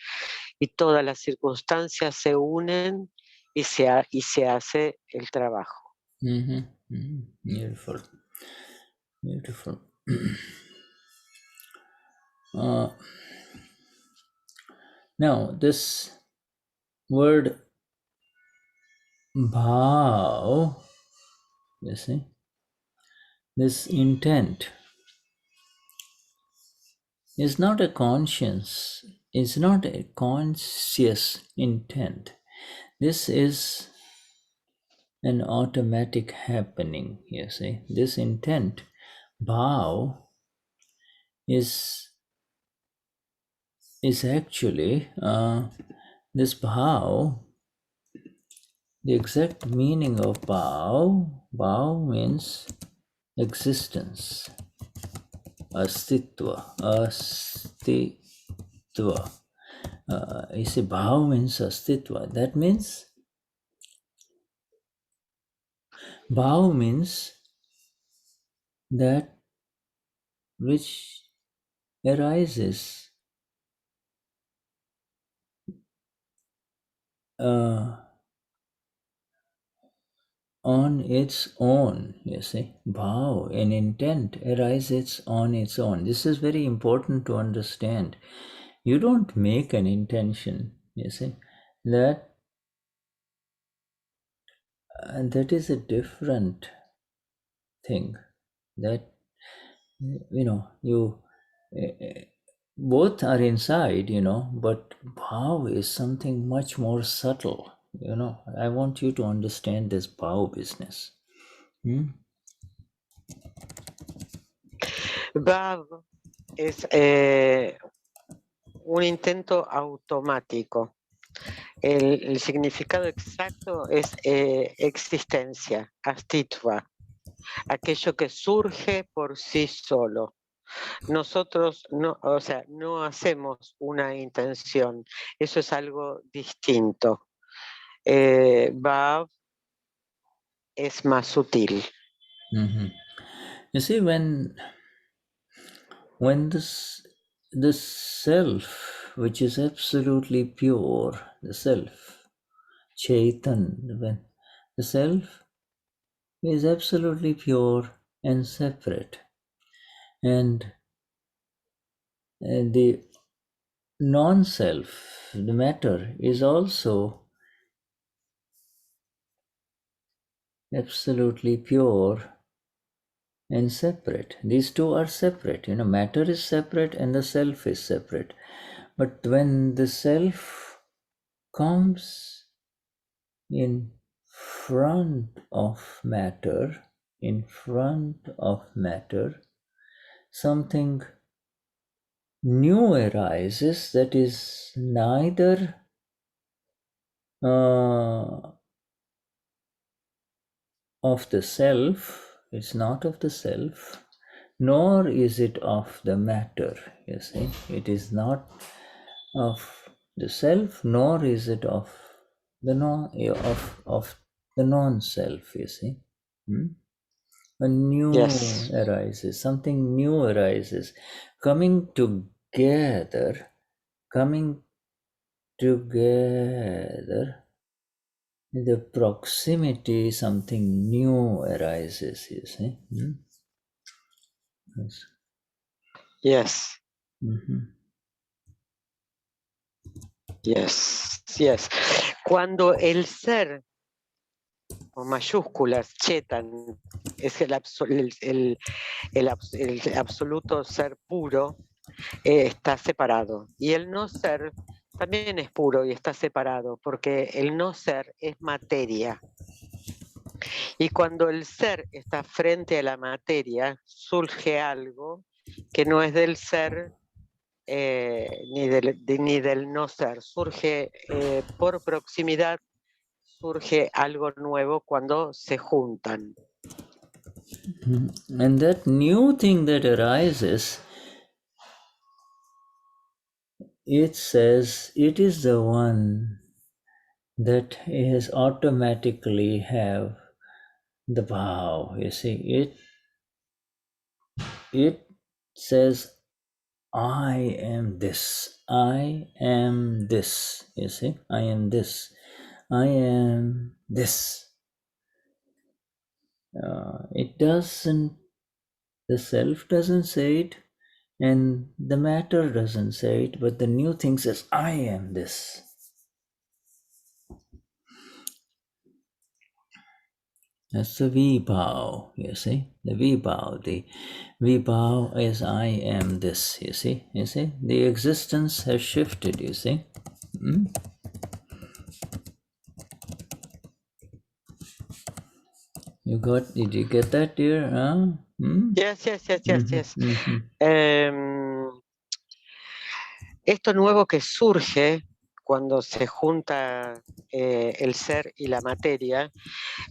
Y todas las circunstancias se unen y se hace el trabajo. Beautiful. Beautiful. Now, this word bhaav, you see, this intent is not a conscience, it's not a conscious intent. This is an automatic happening, you see. This intent, bhaav, is actually this bhaav. The exact meaning of bhaav means existence, astitva. You see, bhaav means astitva. That means bhaav means that which arises on its own, you see. Bhaav, an intent, arises on its own. This is very important to understand. You don't make an intention, you see. That is a different thing. That, you know, you both are inside, you know, but bhaav is something much more subtle, You know, I want you to understand this bhaav business. Bhaav es un intento automático. El significado exacto es existencia, astitva, aquello que surge por sí solo. Nosotros no, o sea, no hacemos una intención, eso es algo distinto. Bhaav es más sutil. You see, when the self, which is absolutely pure, the self, Chaitan, when the self is absolutely pure and separate, and the non-self, the matter, is also absolutely pure and separate. These two are separate. You know, matter is separate and the self is separate. But when the self comes in front of matter, something new arises that is neither of the self, it's not of the self, nor is it of the matter. You see, it is not of the self, nor is it of the non-self. You see, a new arises, something new arises, coming together, the proximity, something new arises. You see. Yes. Yes. Cuando el ser, con mayúsculas, chetan, es el absoluto ser puro, está separado. Y el no ser también es puro y está separado, porque el no ser es materia. Y cuando el ser está frente a la materia, surge algo que no es del ser ni del no ser. Surge por proximidad, surge algo nuevo cuando se juntan. And that new thing that arises, it says it is the one that is automatically have the bhaav. You see, it says, I am this, I am this. You see, I am this, I am this. It doesn't, the self doesn't say it, and the matter doesn't say it, but the new thing says, I am this. That's the V-bhaav, you see, the V-bhaav. The V-bhaav is I am this, you see, the existence has shifted, you see. Did you get that, dear? Yes. Esto nuevo que surge cuando se junta el ser y la materia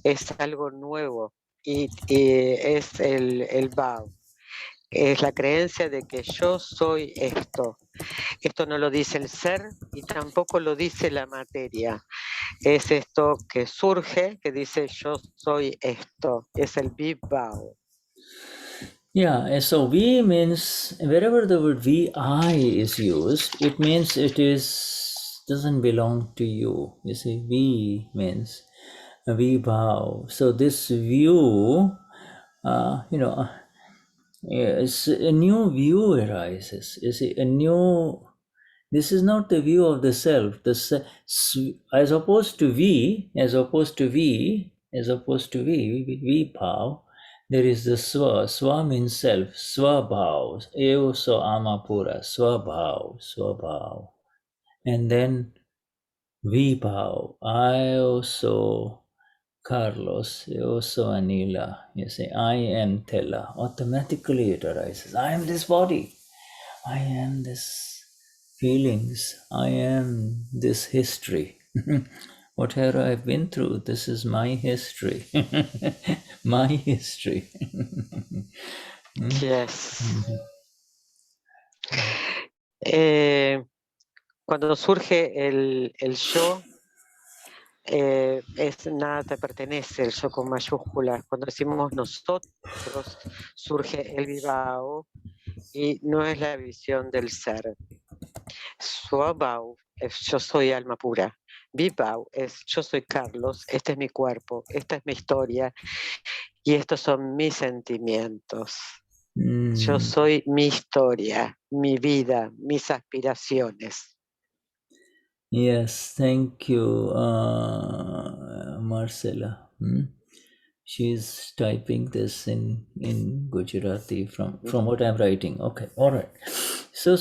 es algo nuevo y es el bhaav. Es la creencia de que yo soy esto. Esto no lo dice el ser y tampoco lo dice la materia. Es esto que surge, que dice yo soy esto. Es el bhaav. Yeah, so V means, wherever the word VI is used, it means it doesn't belong to you. You see, V means V-bhaav. So this view, it's a new view arises. You see, this is not the view of the self. As opposed to V-bhaav, there is the swa. Swa means self. Swabhav. Eo so amapura. Swabhav. And then Vibhaav, I also Carlos, also Anila. You say, I am Tela. Automatically it arises. I am this body. I am this feelings. I am this history. Whatever I've been through, this is my history. My history. Yes. Cuando surge el yo, nada te pertenece, el yo con mayúsculas. Cuando decimos nosotros, surge el vivao y no es la visión del ser. Swabhau es yo soy alma pura. Vibhau es yo soy Carlos, este es mi cuerpo, esta es mi historia y estos son mis sentimientos. Yo soy mi historia, mi vida, mis aspiraciones. Yes, thank you, Marcella. She's typing this in Gujarati from what I'm writing. Okay, all right. So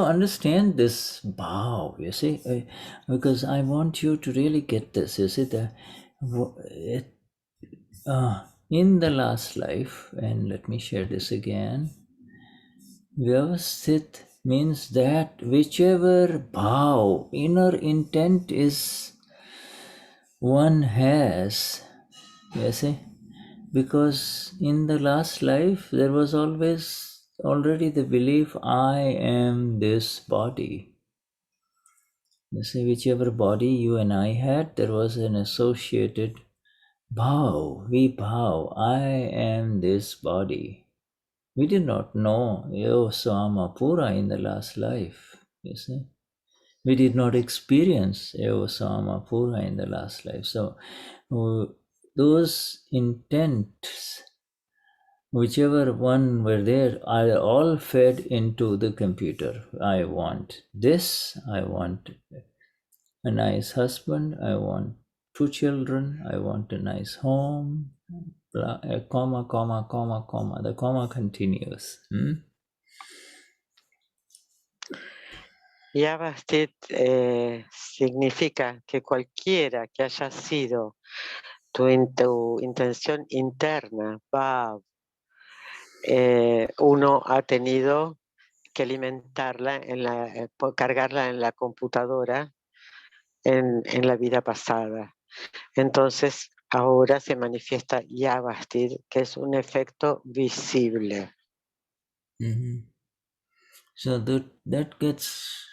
understand this bhaav, you see, because I want you to really get this. You see that in the last life, and let me share this again. Vyavasthit means that whichever bhaav, inner intent is one has, you see, because in the last life there was always already the belief I am this body. You see, whichever body you and I had, there was an associated bhaav, vibhaav, I am this body. We did not know Eo Samapura in the last life, you see. We did not experience Eo Samapura in the last life. So those intents, whichever one were there, are all fed into the computer. I want this, I want a nice husband, I want 2 children, I want a nice home, comma, comma, comma, comma. The comma continues. Vyavasthit significa que cualquiera que haya sido tu intención interna, bhaav, uno ha tenido que alimentarla, cargarla en la computadora en la vida pasada. Entonces, ahora se manifiesta Vyavasthit, que es un efecto visible. So that gets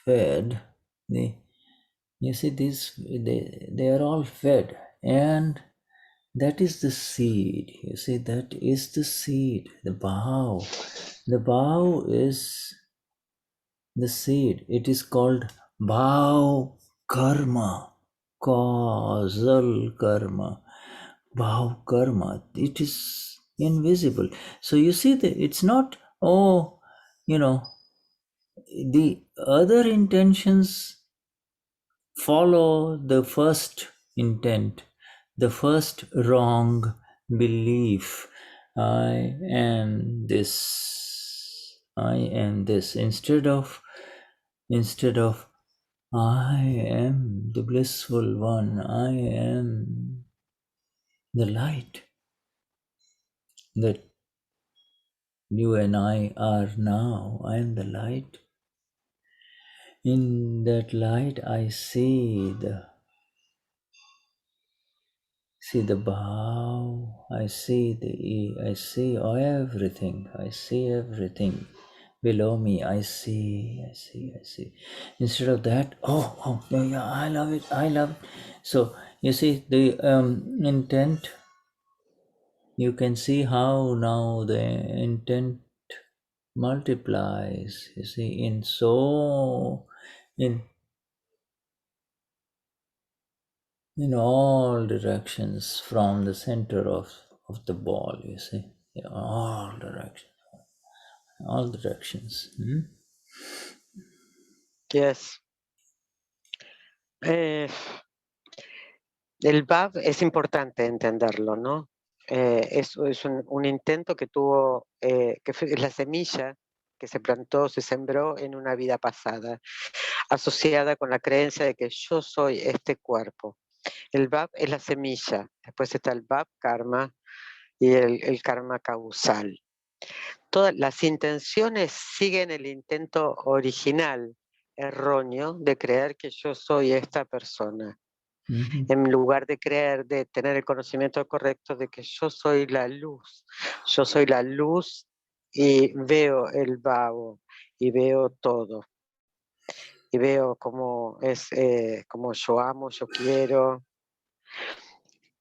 fed. You see, they are all fed, and that is the seed. You see, that is the seed, the bhaav. The bhaav is the seed. It is called bhaav karma, causal karma, bhaav karma. It is invisible. So you see, it's not, the other intentions follow the first intent, the first wrong belief. I am this. I am this. Instead of I am the blissful one. I am the light that you and I are now. I am the light. In that light, I see the bhaav, I see everything. I see everything below me. I see. Instead of that, yeah, I love it. So you see the intent. You can see how now the intent multiplies. You see, in all directions from the center of the ball, you see, all directions. Yes. El bhaav es importante entenderlo, ¿no? Es un intento que tuvo, que fue la semilla que se plantó, se sembró en una vida pasada, asociada con la creencia de que yo soy este cuerpo. El bhaav es la semilla, después está el bhaav karma y el karma causal. Todas las intenciones siguen el intento original, erróneo, de creer que yo soy esta persona. En lugar de creer, de tener el conocimiento correcto de que yo soy la luz y veo el bhaav y veo todo. Y veo cómo es, como yo amo, yo quiero,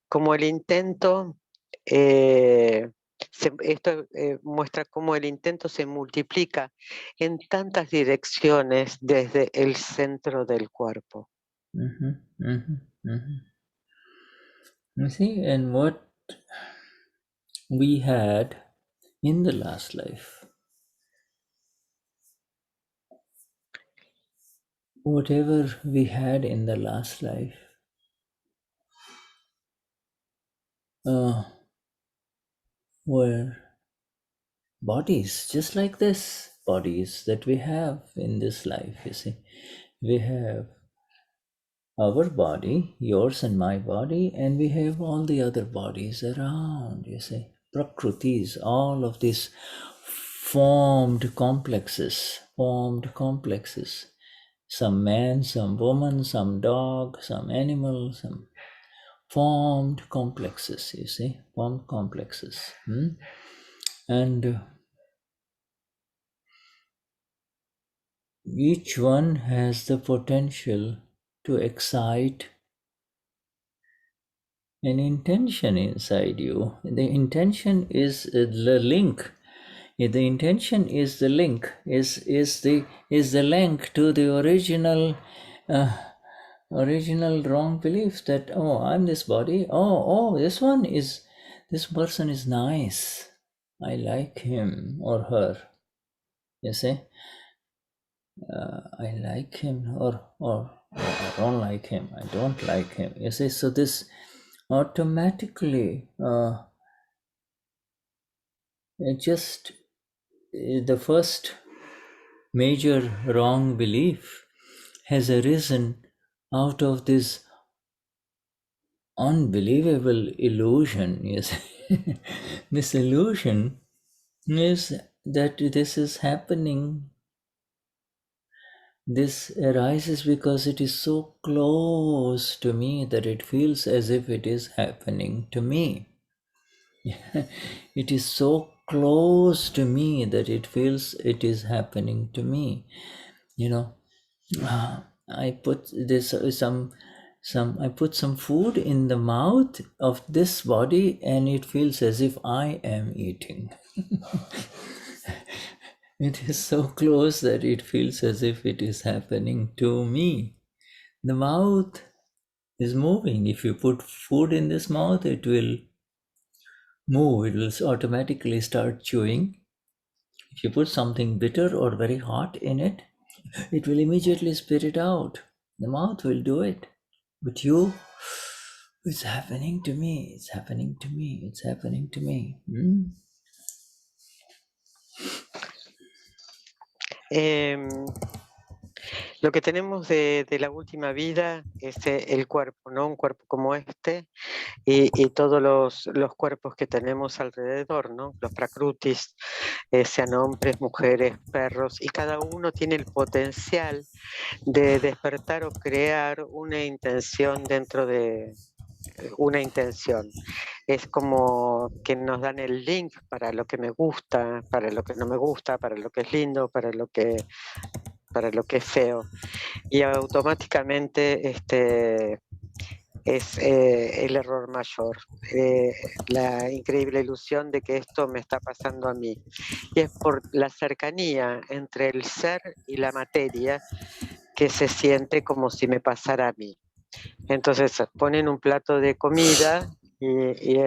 como el intento, esto muestra cómo el intento se multiplica en tantas direcciones desde el centro del cuerpo. You see, and what we had in the last life, whatever we had in the last life, were bodies just like this, bodies that we have in this life. You see, we have our body, yours and my body, and we have all the other bodies around. You see, prakrutis, all of these formed complexes, some man, some woman, some dog, some animal, some formed complexes. You see, formed complexes. And each one has the potential to excite an intention inside you. The intention is the link. The intention is the link. Is the link to the original wrong belief that I'm this body. This person is nice. I like him or her. You see. I like him or I don't like him. I don't like him. You see, so this automatically the first major wrong belief has arisen out of this unbelievable illusion. Yes, this illusion is that this is happening. This arises because it is so close to me that it feels as if it is happening to me. It is so close to me that it feels it is happening to me. I put some food in the mouth of this body and it feels as if I am eating. It is so close that it feels as if it is happening to me. The mouth is moving. If you put food in this mouth, it will move. It will automatically start chewing. If you put something bitter or very hot in it, it will immediately spit it out. The mouth will do it. But it's happening to me. It's happening to me. It's happening to me. Lo que tenemos de la última vida es el cuerpo, ¿no? Un cuerpo como este y todos los cuerpos que tenemos alrededor, ¿no? Los prakrutis, sean hombres, mujeres, perros, y cada uno tiene el potencial de despertar o crear una intención dentro de una intención. Es como que nos dan el link para lo que me gusta, para lo que no me gusta, para lo que es lindo, para lo que es feo. Y automáticamente es el error mayor, la increíble ilusión de que esto me está pasando a mí. Y es por la cercanía entre el ser y la materia que se siente como si me pasara a mí. Entonces ponen un plato de comida y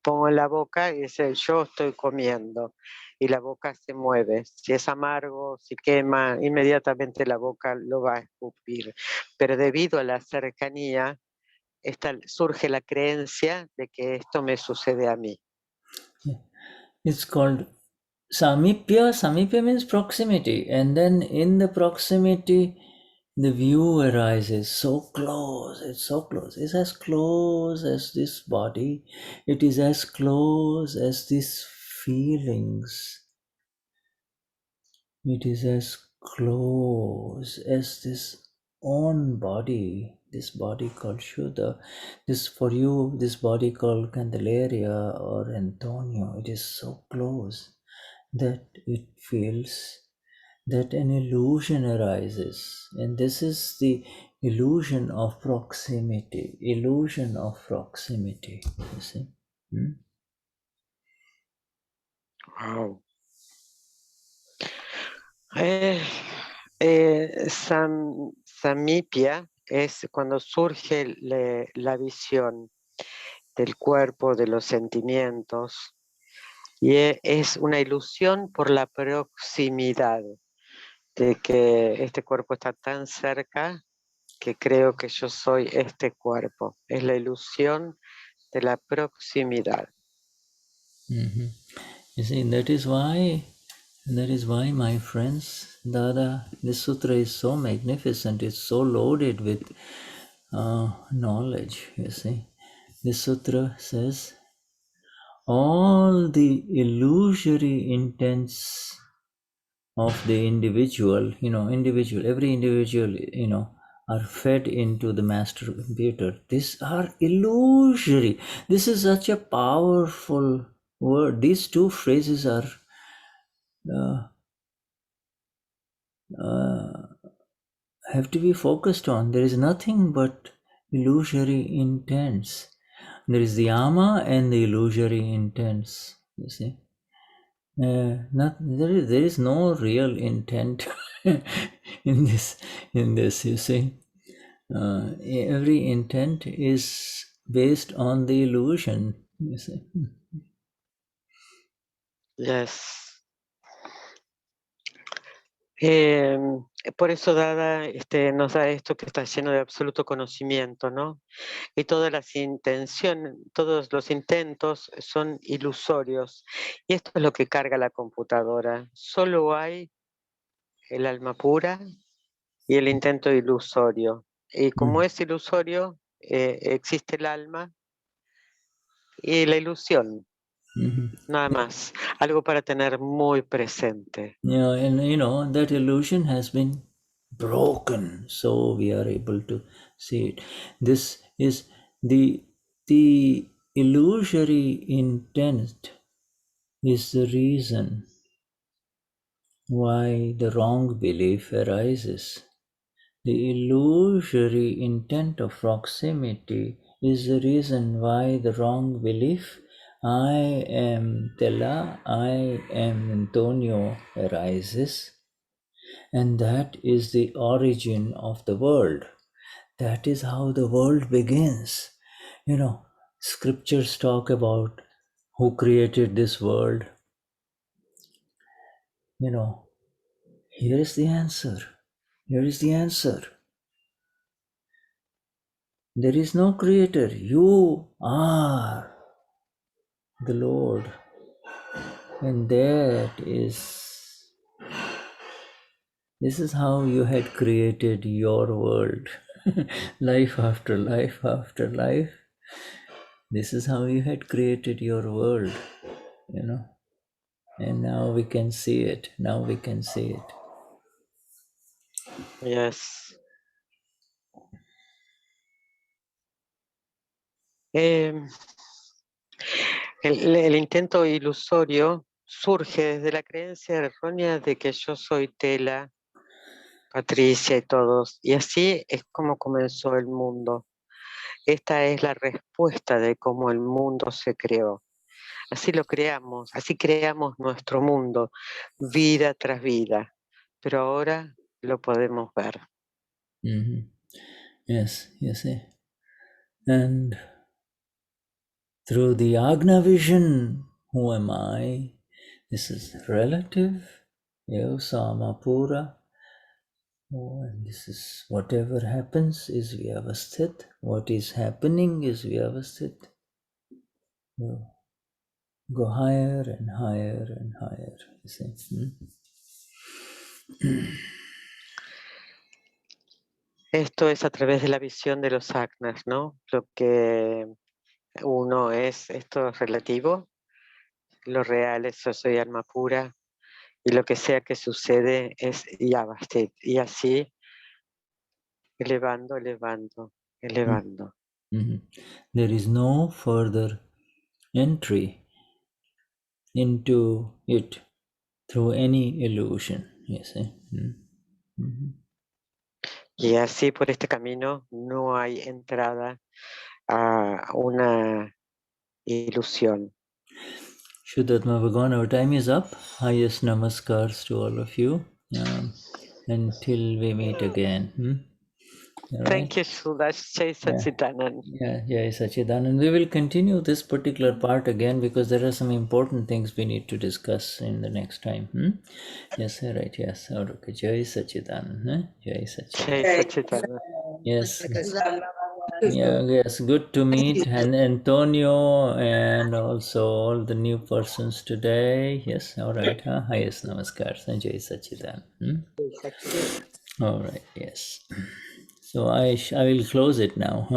pongo en la boca y dice yo estoy comiendo y la boca se mueve. Si es amargo, si quema, inmediatamente la boca lo va a escupir. Pero debido a la cercanía surge la creencia de que esto me sucede a mí. It's called Samipya means proximity, and then in the proximity, the view arises so close, it's so close. It's as close as this body, it is as close as these feelings, it is as close as this own body, this body called Shuddha, this for you, this body called Candelaria or Antonio, it is so close that it feels that an illusion arises. And this is the illusion of proximity, illusion of proximity, you see. Wow. Samipya es cuando surge la visión del cuerpo, de los sentimientos, y es una ilusión por la proximidad, de que este cuerpo está tan cerca que creo que yo soy este cuerpo. Es la ilusión de la proximidad. Mm-hmm. You see, that is why, my friends, Dada, this sutra is so magnificent, it's so loaded with knowledge, you see. This sutra says, all the illusory intents of the individual, every individual, are fed into the master computer. These are illusory. This is such a powerful word. These two phrases are have to be focused on. There is nothing but illusory intents. There is the ama and the illusory intents. You see. There is no real intent in this. You see, every intent is based on the illusion. You see. Yes. Por eso Dada nos da esto que está lleno de absoluto conocimiento, ¿no? Y todas las intenciones, todos los intentos son ilusorios. Y esto es lo que carga la computadora. Solo hay el alma pura y el intento ilusorio. Y como es ilusorio, existe el alma y la ilusión. Nada más. Algo para tener muy presente. Yeah, and that illusion has been broken, so we are able to see it. This is the illusory intent is the reason why the wrong belief arises. The illusory intent of proximity is the reason why the wrong belief, I am Tela, I am Antonio, arises. And that is the origin of the world. That is how the world begins. Scriptures talk about who created this world. Here is the answer. Here is the answer. There is no creator. You are the Lord. And this is how you had created your world. Life after life after life. This is how you had created your world, And now we can see it. Now we can see it. Yes. El intento ilusorio surge desde la creencia errónea de que yo soy Tela, Patricia y todos. Y así es como comenzó el mundo. Esta es la respuesta de cómo el mundo se creó. Así lo creamos, así creamos nuestro mundo, vida tras vida. Pero ahora lo podemos ver. Mm-hmm. Yes, you see. And through the Agna vision, who am I? This is relative. Yo Samapura. And this is whatever happens is Vyavasthit. What is happening is Vyavasthit. go higher and higher and higher. You see? Esto es a través de la visión de los agnas, ¿no? Lo que uno es, esto es relativo, lo real es yo soy alma pura, y lo que sea que sucede es Vyavasthit. Y así, elevando, elevando, elevando. There is no further entry into it through any illusion. You see? Y así por este camino no hay entrada a una ilusión. Shuddhatma Bhagavan, our time is up. Highest namaskars to all of you. Until we meet again. All right? Thank you, Sudash. Jai Sachidanan. Yeah, Jai Sachidanand. We will continue this particular part again because there are some important things we need to discuss in the next time. Yes, right. Yes. Okay. Jai Sachidanand. Jai Sachidanand. Jai Sachidanan. Yes. Yeah, yes, good to meet and Antonio and also all the new persons today. Yes, all right. Highest namaskar, Jai Sachidan. All right, yes. So I will close it now.